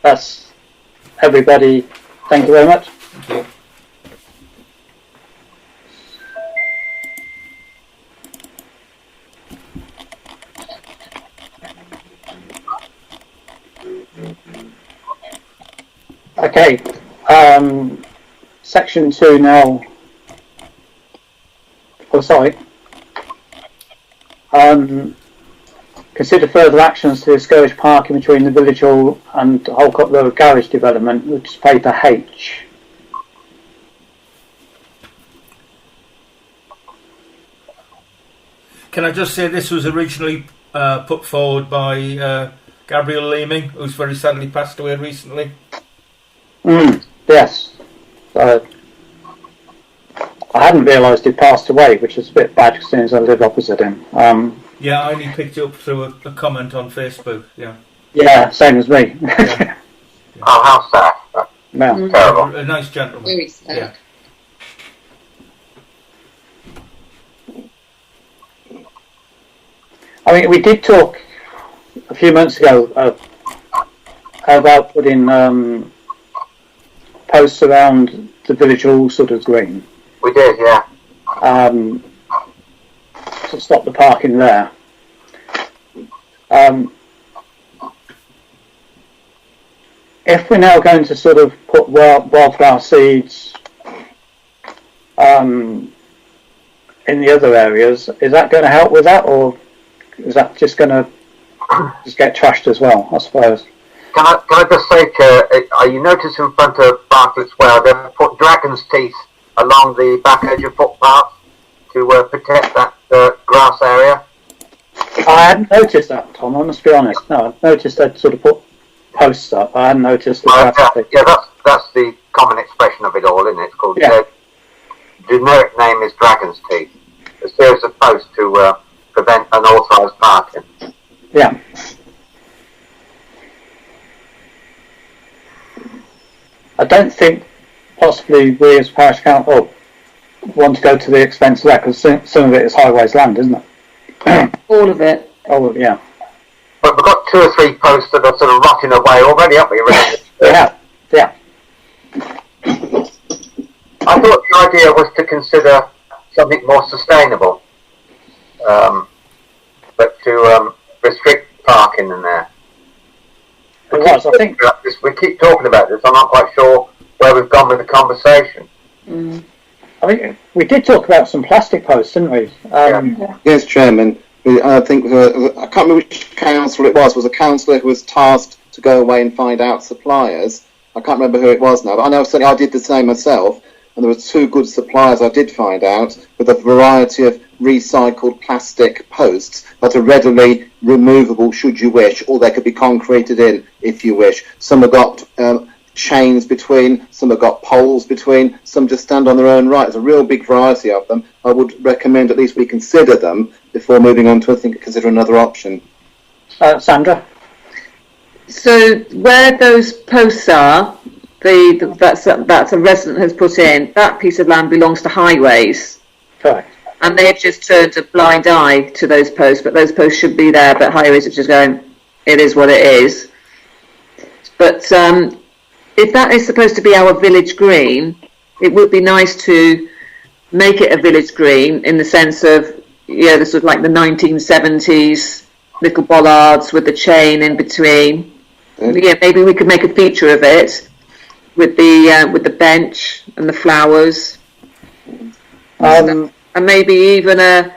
Speaker 1: That's everybody. Thank you very much.
Speaker 2: Thank you.
Speaker 1: Okay, section 2 now. Oh, sorry. Consider further actions to discourage parking between the Village Hall and Holcott Road Garage development, which is paper H.
Speaker 2: Can I just say this was originally put forward by Gabriel Leeming, who's very sadly passed away recently.
Speaker 1: Yes. I hadn't realised he'd passed away, which is a bit bad since I live opposite him.
Speaker 2: Yeah, I only picked it up through a comment on Facebook. Yeah.
Speaker 1: Yeah, same as me.
Speaker 2: Yeah.
Speaker 3: Oh, how sad.
Speaker 1: Yeah.
Speaker 3: Terrible.
Speaker 2: A nice gentleman.
Speaker 12: Very sad.
Speaker 2: Yeah.
Speaker 1: I mean, we did talk a few months ago about putting posts around the Village Hall sort of green.
Speaker 3: We did, yeah.
Speaker 1: to stop the parking there. If we're now going to sort of put wildflower seeds in the other areas, is that going to help with that, or is that just going to just get trashed as well, I suppose?
Speaker 3: Can I just say, Chair, you notice in front of Bartlett's Well, they've put dragon's teeth along the back edge of footpath to protect that grass area?
Speaker 1: I hadn't noticed that, Tom, I must be honest. No, I noticed they'd sort of put posts up. I hadn't noticed the
Speaker 3: yeah, that's the common expression of it all, isn't it? It's called,
Speaker 1: yeah.
Speaker 3: The generic name is dragon's teeth. A series of posts to prevent unauthorised parking.
Speaker 1: Yeah. I don't think possibly we as parish council want to go to the expense of that, because some of it is highways land, isn't it?
Speaker 5: All of it.
Speaker 1: All of it, yeah.
Speaker 3: But we've got 2 or 3 posts that are sort of rotting away already, haven't we?
Speaker 1: Yeah, yeah.
Speaker 3: I thought the idea was to consider something more sustainable, but to restrict parking in there.
Speaker 1: It was, I think.
Speaker 3: We keep talking about this. I'm not quite sure where we've gone with the conversation.
Speaker 1: Mm. I mean, we did talk about some plastic posts, didn't we?
Speaker 11: Yes, Chairman. I think I can't remember which council it was. Was a councillor who was tasked to go away and find out suppliers. I can't remember who it was now, but I know certainly I did the same myself. And there were 2 good suppliers I did find out, with a variety of recycled plastic posts that are readily removable should you wish, or they could be concreted in if you wish. Some have got chains between, some have got poles between, some just stand on their own right. There's a real big variety of them. I would recommend at least we consider them before moving on to, I think, consider another option.
Speaker 1: Sandra?
Speaker 5: So where those posts are, that's a resident has put in, that piece of land belongs to highways.
Speaker 1: Correct.
Speaker 5: And they've just turned a blind eye to those posts, but those posts should be there, but highways are just going, it is what it is. But if that is supposed to be our village green, it would be nice to make it a village green in the sense of, yeah, this was like the 1970s little bollards with the chain in between. Yeah, maybe we could make a feature of it with the bench and the flowers, and maybe even a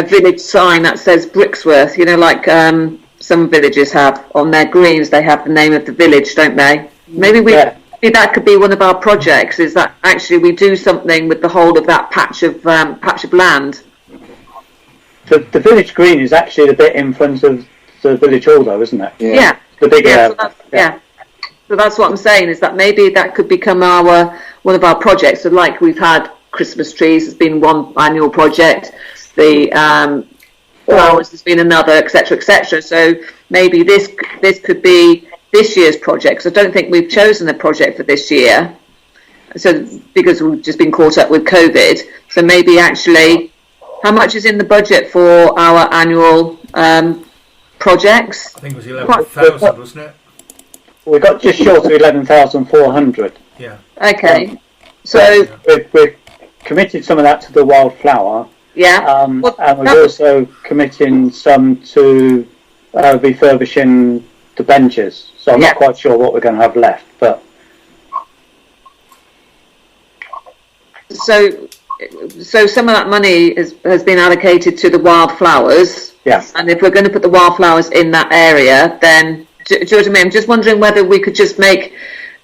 Speaker 5: village sign that says Brixworth. You know, like some villages have on their greens. They have the name of the village, don't they? Maybe maybe that could be one of our projects. Is that actually we do something with the whole of that patch of land.
Speaker 1: The village green is actually the bit in front of the village hall, though, isn't it?
Speaker 5: Yeah.
Speaker 1: The big area.
Speaker 5: So that's what I'm saying, is that maybe that could become one of our projects. So like we've had Christmas trees has been one annual project, the flowers has been another, etc., etc. So maybe this could be this year's project. So I don't think we've chosen a project for this year. So because we've just been caught up with COVID. So maybe actually, how much is in the budget for our annual projects?
Speaker 2: I think it was 11,000, wasn't it?
Speaker 1: We got just short of 11,400.
Speaker 2: Yeah.
Speaker 5: Okay. So
Speaker 1: we've committed some of that to the wildflower.
Speaker 5: Yeah.
Speaker 1: And we're also committing some to refurbishing the benches. So I'm not quite sure what we're going to have left, but.
Speaker 5: So some of that money has been allocated to the wildflowers.
Speaker 1: Yeah.
Speaker 5: And if we're going to put the wildflowers in that area, then do you know what I mean? I'm just wondering whether we could just make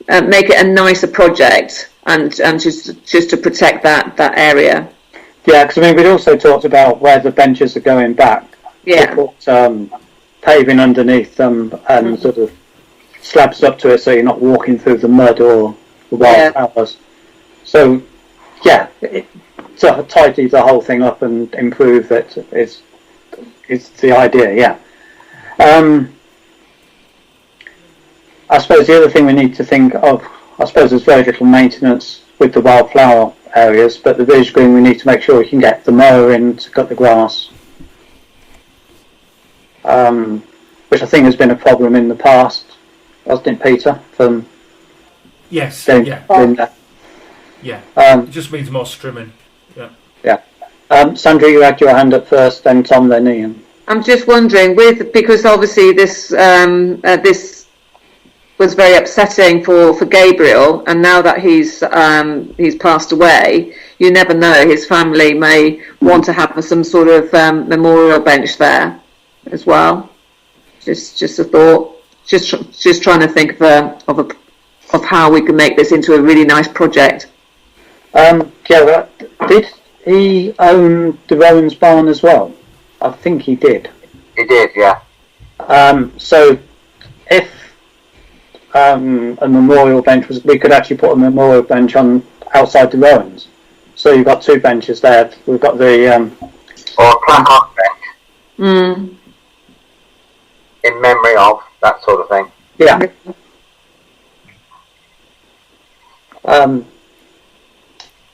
Speaker 5: it a nicer project and just to protect that area.
Speaker 1: Yeah, because I mean we'd also talked about where the benches are going back.
Speaker 5: Yeah.
Speaker 1: To put paving underneath them and sort of slabs up to it, so you're not walking through the mud or the wildflowers. So yeah, to tidy the whole thing up and improve it is the idea. Yeah. I suppose the other thing we need to think of, I suppose there's very little maintenance with the wildflower areas, but the village green we need to make sure we can get the mower in to cut the grass, which I think has been a problem in the past, wasn't it, Peter?
Speaker 2: Yes.
Speaker 1: Yeah.
Speaker 2: Yeah. It just means more trimming. Yeah.
Speaker 1: Yeah. Sandra, you had your hand up first, then Tom, then Ian.
Speaker 5: I'm just wondering, because obviously this was very upsetting for Gabriel, and now that he's passed away, you never know. His family may want to have some sort of memorial bench there as well. Just a thought. Just trying to think of how we can make this into a really nice project.
Speaker 1: Did he own the Rowan's barn as well? I think he did.
Speaker 3: He did, yeah.
Speaker 1: So if a memorial bench we could actually put a memorial bench on outside the Rowans. So you've got 2 benches there. We've got the
Speaker 3: or a placard bench.
Speaker 5: Mm.
Speaker 3: In memory of that sort of thing.
Speaker 1: Yeah.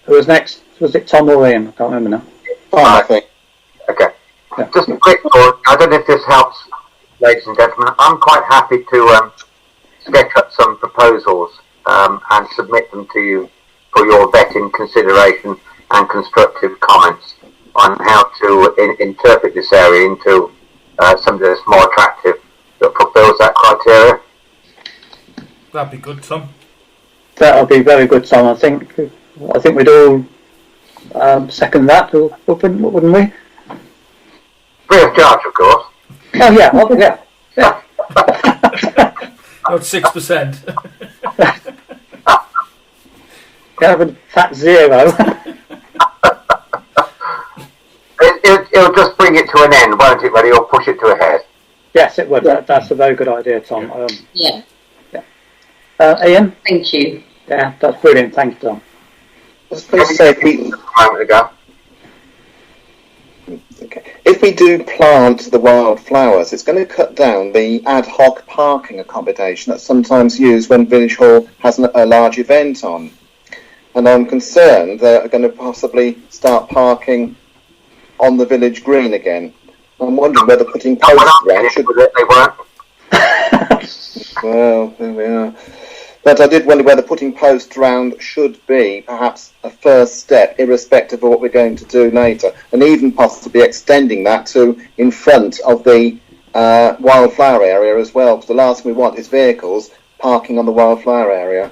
Speaker 1: Who was next? Was it Tom or Ian? I can't remember now.
Speaker 6: I think.
Speaker 3: Okay.
Speaker 1: Yeah.
Speaker 3: Just a quick thought. I don't know if this helps, ladies and gentlemen. I'm quite happy to sketch up some proposals and submit them to you for your vetting, consideration and constructive comments on how to interpret this area into something that's more attractive that fulfills that criteria.
Speaker 2: That'd be good, Tom.
Speaker 1: That'll be very good, Tom. I think we'd all second that, wouldn't we?
Speaker 3: Free of charge, of course.
Speaker 1: Oh yeah, yeah.
Speaker 2: Not 6%.
Speaker 1: Have a fat 0.
Speaker 3: It'll just bring it to an end, won't it, Reddy, or push it to a head?
Speaker 1: Yes, it would. That's a very good idea, Tom.
Speaker 12: Yeah.
Speaker 1: Ian?
Speaker 12: Thank you.
Speaker 1: Yeah, that's brilliant. Thank you, Tom.
Speaker 6: I was going to say, if we do plant the wildflowers, it's going to cut down the ad hoc parking accommodation that's sometimes used when Village Hall has a large event on. And I'm concerned they're going to possibly start parking on the village green again. I'm wondering whether putting posts around should...
Speaker 3: They weren't.
Speaker 6: Well, there we are. But I did wonder whether putting posts round should be perhaps a first step, irrespective of what we're going to do later, and even possibly extending that to in front of the wildflower area as well, because the last thing we want is vehicles parking on the wildflower area.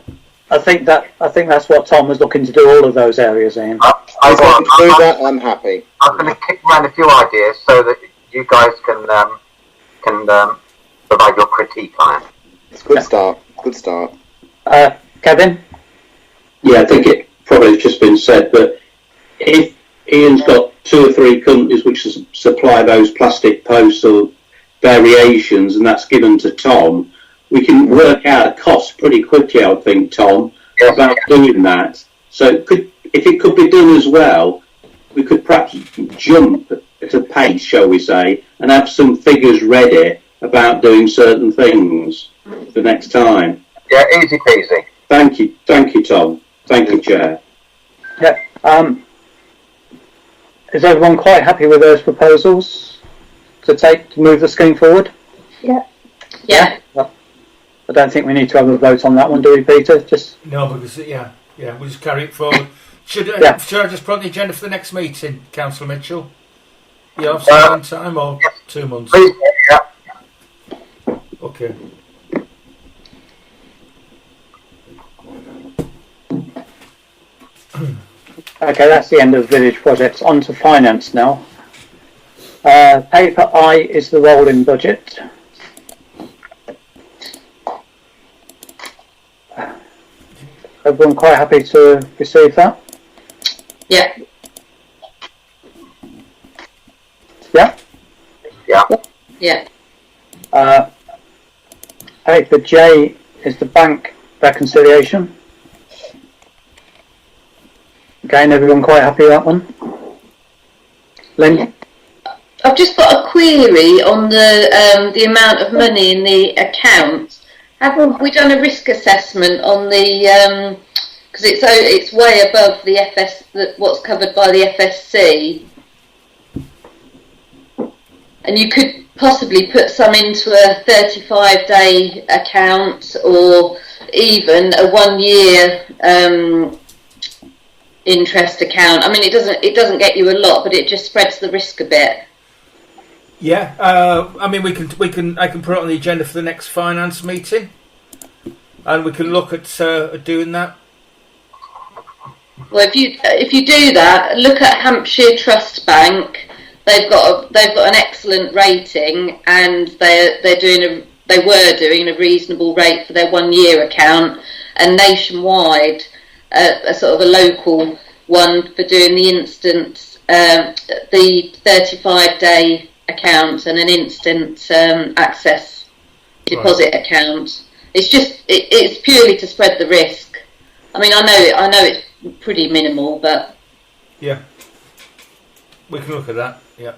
Speaker 1: I think that's what Tom was looking to do, all of those areas, Ian.
Speaker 6: I'm happy to do that. I'm happy.
Speaker 3: I'm going to kick around a few ideas so that you guys can provide your critique on it.
Speaker 6: It's a good start. Good start.
Speaker 1: Kevin?
Speaker 13: Yeah, I think it probably has just been said, but if Ian's got 2 or 3 companies which supply those plastic posts or variations, and that's given to Tom, we can work out a cost pretty quickly, I would think, Tom, about doing that. So if it could be done as well, we could perhaps jump at a pace, shall we say, and have some figures ready about doing certain things for next time.
Speaker 3: Yeah, easy peasy.
Speaker 13: Thank you, Tom. Thank you, Chair.
Speaker 1: Yeah. Is everyone quite happy with those proposals to move the scheme forward?
Speaker 7: Yeah.
Speaker 12: Yeah.
Speaker 1: Well, I don't think we need to have a vote on that one, do we, Peter? Just
Speaker 2: No, because we'll just carry it forward. Should I just put on the agenda for the next meeting, Councillor Mitchell? You have some time or 2 months?
Speaker 3: Please, yeah.
Speaker 2: Okay.
Speaker 1: okay. That's the end of village projects. On to finance now. Paper I is the rolling budget. Everyone quite happy to receive that?
Speaker 12: Yeah.
Speaker 1: Yeah?
Speaker 3: Yeah.
Speaker 12: Yeah.
Speaker 1: Paper J is the bank reconciliation. Again, everyone quite happy with that one? Lynn?
Speaker 12: I've just got a query on the amount of money in the account. Haven't we done a risk assessment on the because it's way above the what's covered by the FSC, and you could possibly put some into a 35-day account or even a 1-year interest account. I mean, it doesn't get you a lot, but it just spreads the risk a bit.
Speaker 2: Yeah, I mean, I can put it on the agenda for the next finance meeting, and we can look at doing that.
Speaker 12: Well, if you do that, look at Hampshire Trust Bank. They've got an excellent rating, and they were doing a reasonable rate for their 1 year account, and Nationwide, a sort of a local one for doing the instant, the 35-day account and an instant access deposit account. It's purely to spread the risk. I mean, I know it's pretty minimal, but
Speaker 2: yeah, we can look at that. Yeah.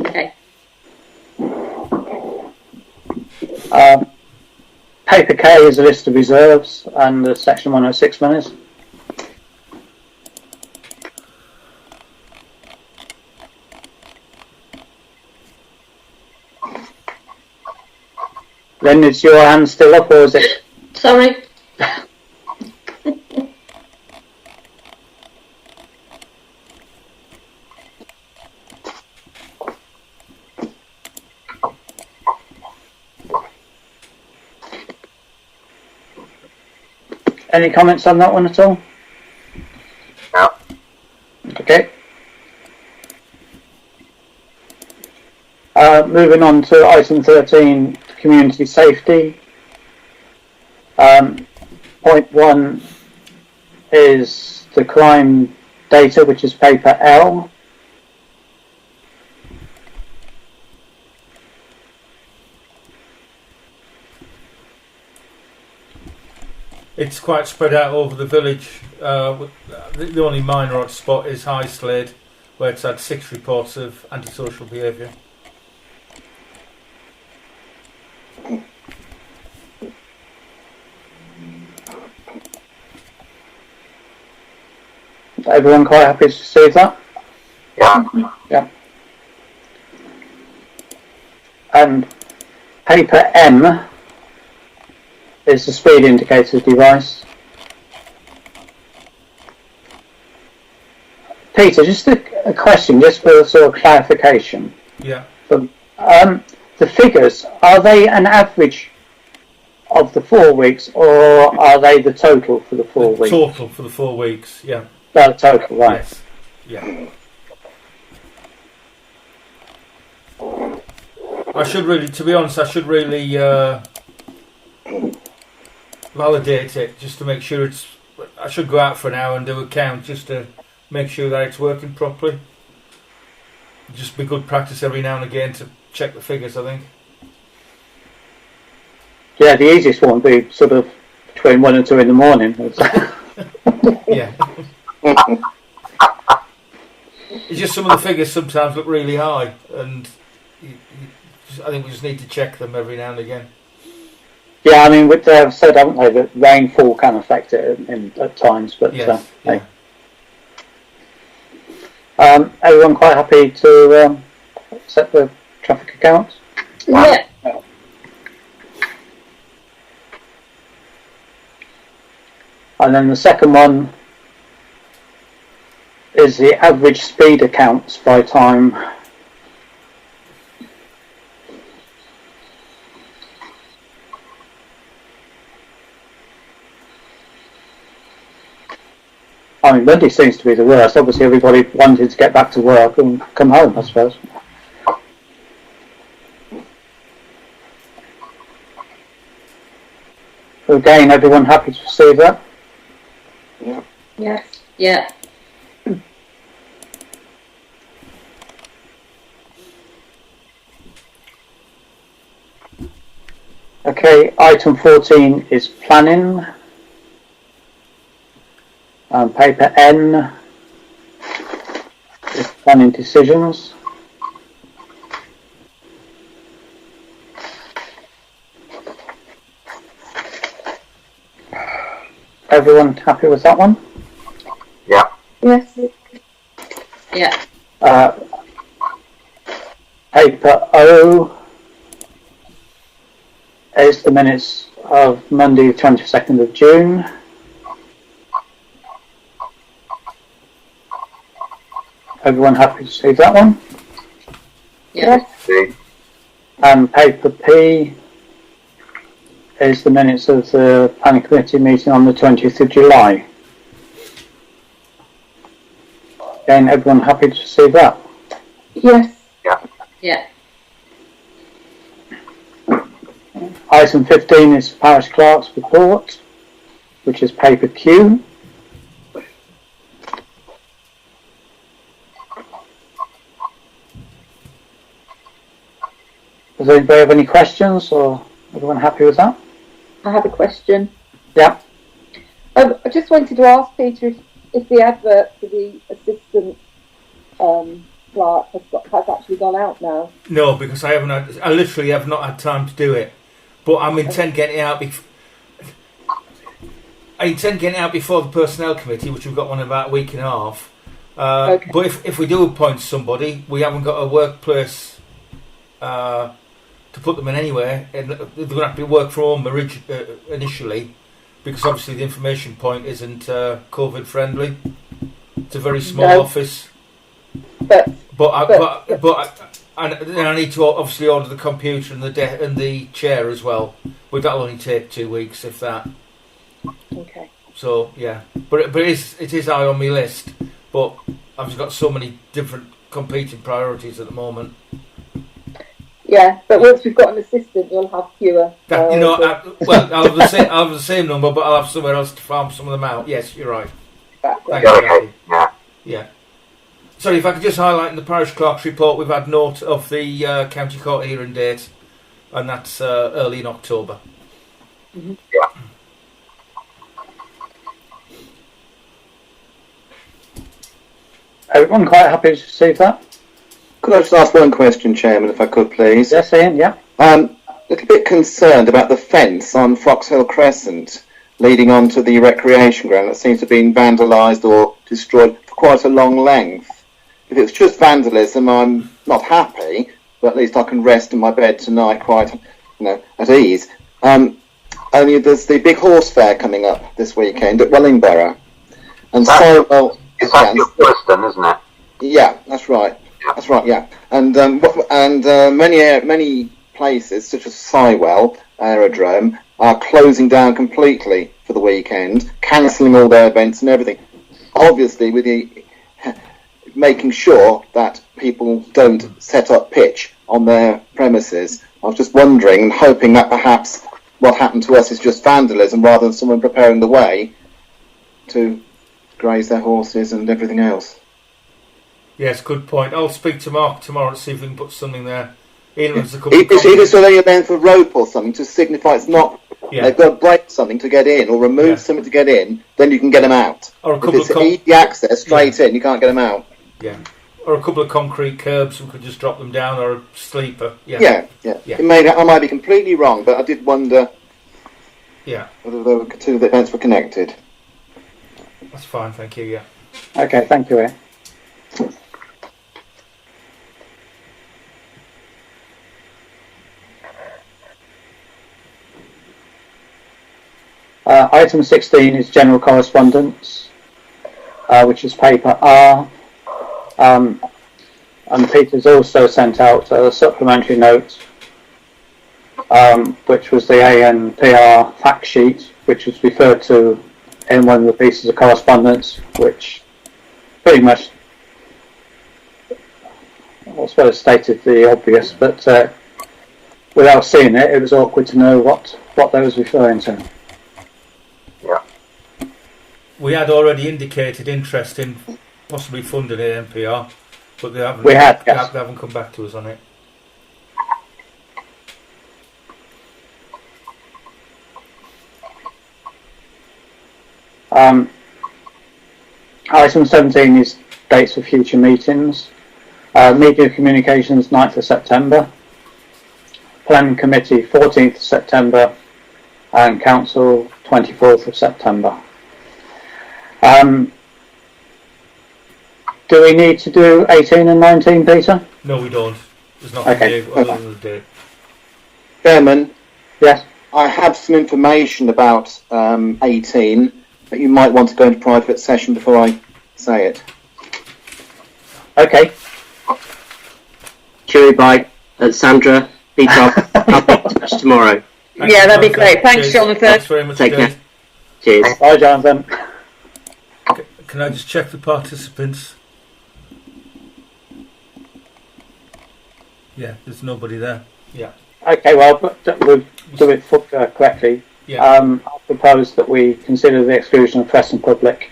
Speaker 12: Okay.
Speaker 1: Paper K is a list of reserves and the Section 106 monies. Lynn, is your hand still up, or is it?
Speaker 12: Sorry.
Speaker 1: Any comments on that one at all?
Speaker 3: No.
Speaker 1: Okay. Moving on to item 13, community safety. Point 1 is the crime data, which is paper L.
Speaker 2: It's quite spread out over the village. The only minor odd spot is High Slade, where it's had 6 reports of antisocial behaviour.
Speaker 1: Everyone quite happy to see that?
Speaker 3: Yeah.
Speaker 1: Yeah. And paper M is the speed indicator device. Peter, just a question, just for sort of clarification.
Speaker 2: Yeah.
Speaker 1: The figures, are they an average of the 4 weeks, or are they the total for the 4 weeks?
Speaker 2: Total for the 4 weeks, yeah.
Speaker 1: The total, right.
Speaker 2: Yes. Yeah. I should really, to be honest, validate it just to make sure I should go out for an hour and do a count just to make sure that it's working properly. Just be good practice every now and again to check the figures, I think.
Speaker 1: Yeah, the easiest one would be sort of between 1 and 2 in the morning.
Speaker 2: Yeah. It's just some of the figures sometimes look really high, and I think we just need to check them every now and again.
Speaker 1: Yeah, I mean, they've said, haven't they, that rainfall can affect it at times, but
Speaker 2: yes, yeah.
Speaker 1: Everyone quite happy to set the traffic account?
Speaker 12: Yeah.
Speaker 1: And then the second one is the average speed accounts by time. I mean, Monday seems to be the worst. Obviously, everybody wanted to get back to work and come home, I suppose. Again, everyone happy to receive that?
Speaker 11: Yeah.
Speaker 12: Yes. Yeah.
Speaker 1: Okay, item 14 is planning. Paper N is planning decisions. Everyone happy with that one?
Speaker 3: Yeah.
Speaker 7: Yes.
Speaker 12: Yeah.
Speaker 1: Paper O is the minutes of Monday, the 22nd of June. Everyone happy to see that one?
Speaker 12: Yeah.
Speaker 1: And paper P is the minutes of the planning committee meeting on the 20th of July. Again, everyone happy to see that?
Speaker 7: Yes.
Speaker 12: Yeah.
Speaker 1: Item 15 is parish clerk's report, which is paper Q. Does anybody have any questions, or everyone happy with that?
Speaker 7: I have a question.
Speaker 1: Yeah.
Speaker 7: I just wanted to ask Peter if the advert for the assistant clerk has actually gone out now.
Speaker 2: No, because I literally have not had time to do it. But I intend getting it out before the personnel committee, which we've got one in about a week and a half.
Speaker 7: Okay.
Speaker 2: But if we do appoint somebody, we haven't got a workplace to put them in anywhere, and they're going to have to be work from home initially, because obviously the information point isn't COVID friendly. It's a very small office. But I need to obviously order the computer and the chair as well. But that'll only take 2 weeks, if that.
Speaker 7: Okay.
Speaker 2: So yeah, but it is high on my list. But I've just got so many different competing priorities at the moment.
Speaker 7: Yeah, but once we've got an assistant, you'll have fewer.
Speaker 2: I'll have the same number, but I'll have somewhere else to farm some of them out. Yes, you're right. Thank you. Yeah. Sorry, if I could just highlight in the parish clerk's report, we've had note of the county court hearing date, and that's early in October.
Speaker 7: Mm-hmm.
Speaker 3: Yeah.
Speaker 1: Everyone quite happy to receive that?
Speaker 11: Could I just ask one question, Chairman, if I could, please?
Speaker 1: Yes, Ian, yeah.
Speaker 11: A little bit concerned about the fence on Foxhill Crescent leading on to the recreation ground that seems to have been vandalised or destroyed for quite a long length. If it's just vandalism, I'm not happy, but at least I can rest in my bed tonight quite, at ease. Only there's the big horse fair coming up this weekend at Wellingborough. And
Speaker 3: Is that your Western, isn't it?
Speaker 11: Yeah, that's right.
Speaker 3: Yeah.
Speaker 11: That's right, yeah. And many places, such as Sywell Aerodrome, are closing down completely for the weekend, cancelling all their events and everything. Obviously, with the making sure that people don't set up pitch on their premises. I was just wondering and hoping that perhaps what happened to us is just vandalism rather than someone preparing the way to graze their horses and everything else.
Speaker 2: Yes, good point. I'll speak to Mark tomorrow to see if we can put something there.
Speaker 11: Either so they length of rope or something to signify it's not. Yeah. They've got to break something to get in or remove something to get in. Then you can get them out.
Speaker 2: Or a couple
Speaker 11: if it's easy access straight in, you can't get them out.
Speaker 2: Yeah. Or a couple of concrete curbs, we could just drop them down, or a sleeper.
Speaker 11: Yeah. I might be completely wrong, but I did wonder.
Speaker 2: Yeah.
Speaker 11: Whether the two events were connected.
Speaker 2: That's fine, thank you. Yeah.
Speaker 1: Okay, thank you, Ian. Item 16 is general correspondence, which is paper R. And Peter's also sent out a supplementary note, which was the ANPR fact sheet, which was referred to in one of the pieces of correspondence, which pretty much, I suppose, stated the obvious, but without seeing it, it was awkward to know what they was referring to.
Speaker 3: Yeah.
Speaker 2: We had already indicated interest in possibly funding ANPR, but they haven't.
Speaker 1: Yes.
Speaker 2: They haven't come back to us on it.
Speaker 1: Item 17 is dates for future meetings. Media Communications 9th of September, Planning Committee 14th of September, and Council 24th of September. Do we need to do 18 and 19, Peter?
Speaker 2: No, we don't. There's nothing
Speaker 1: Okay.
Speaker 2: new other than the date.
Speaker 11: Chairman?
Speaker 1: Yes?
Speaker 11: I have some information about 18, but you might want to go into private session before I say it.
Speaker 1: Okay.
Speaker 8: Cheery bye. Sandra, Peter, I'll be in touch tomorrow.
Speaker 5: Yeah, that'd be great. Thanks,
Speaker 2: Cheers.
Speaker 5: Jonathan.
Speaker 2: Thanks very much.
Speaker 8: Take
Speaker 2: indeed.
Speaker 8: care. Cheers.
Speaker 1: Bye, Jonathan.
Speaker 2: Can I just check the participants? Yeah, there's nobody there. Yeah.
Speaker 1: Okay, well, we'll do it correctly.
Speaker 2: Yeah.
Speaker 1: I propose that we consider the exclusion of press and public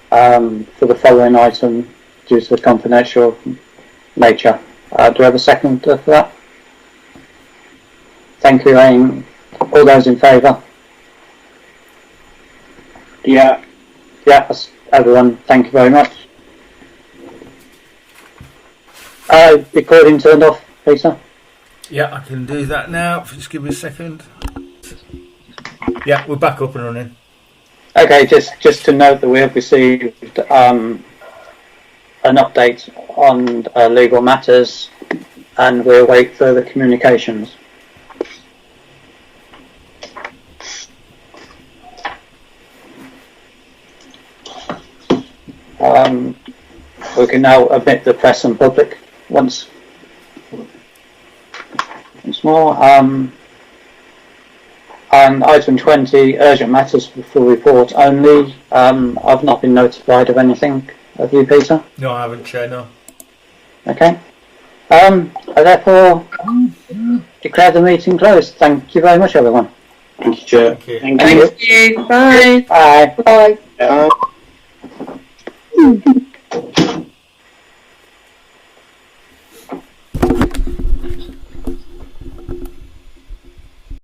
Speaker 1: for the following item due to the confidential nature. Do I have a second for that? Thank you, Elaine. All those in favour?
Speaker 10: Yeah.
Speaker 1: Yeah, that's everyone. Thank you very much. Recording turned off, Peter?
Speaker 2: Yeah, I can do that now. If you just give me a second. Yeah, we're back up and running.
Speaker 1: Okay, just to note that we have received an update on legal matters and we await further communications. We can now admit the press and public once more. And item 20, urgent matters for report only. I've not been notified of anything. Have you, Peter?
Speaker 2: No, I haven't, Chair, no.
Speaker 1: Okay. I therefore declare the meeting closed. Thank you very much, everyone.
Speaker 13: Thank you, Chair.
Speaker 2: Thank you.
Speaker 5: Thank you. Bye.
Speaker 1: Bye.
Speaker 7: Bye.
Speaker 6: Bye.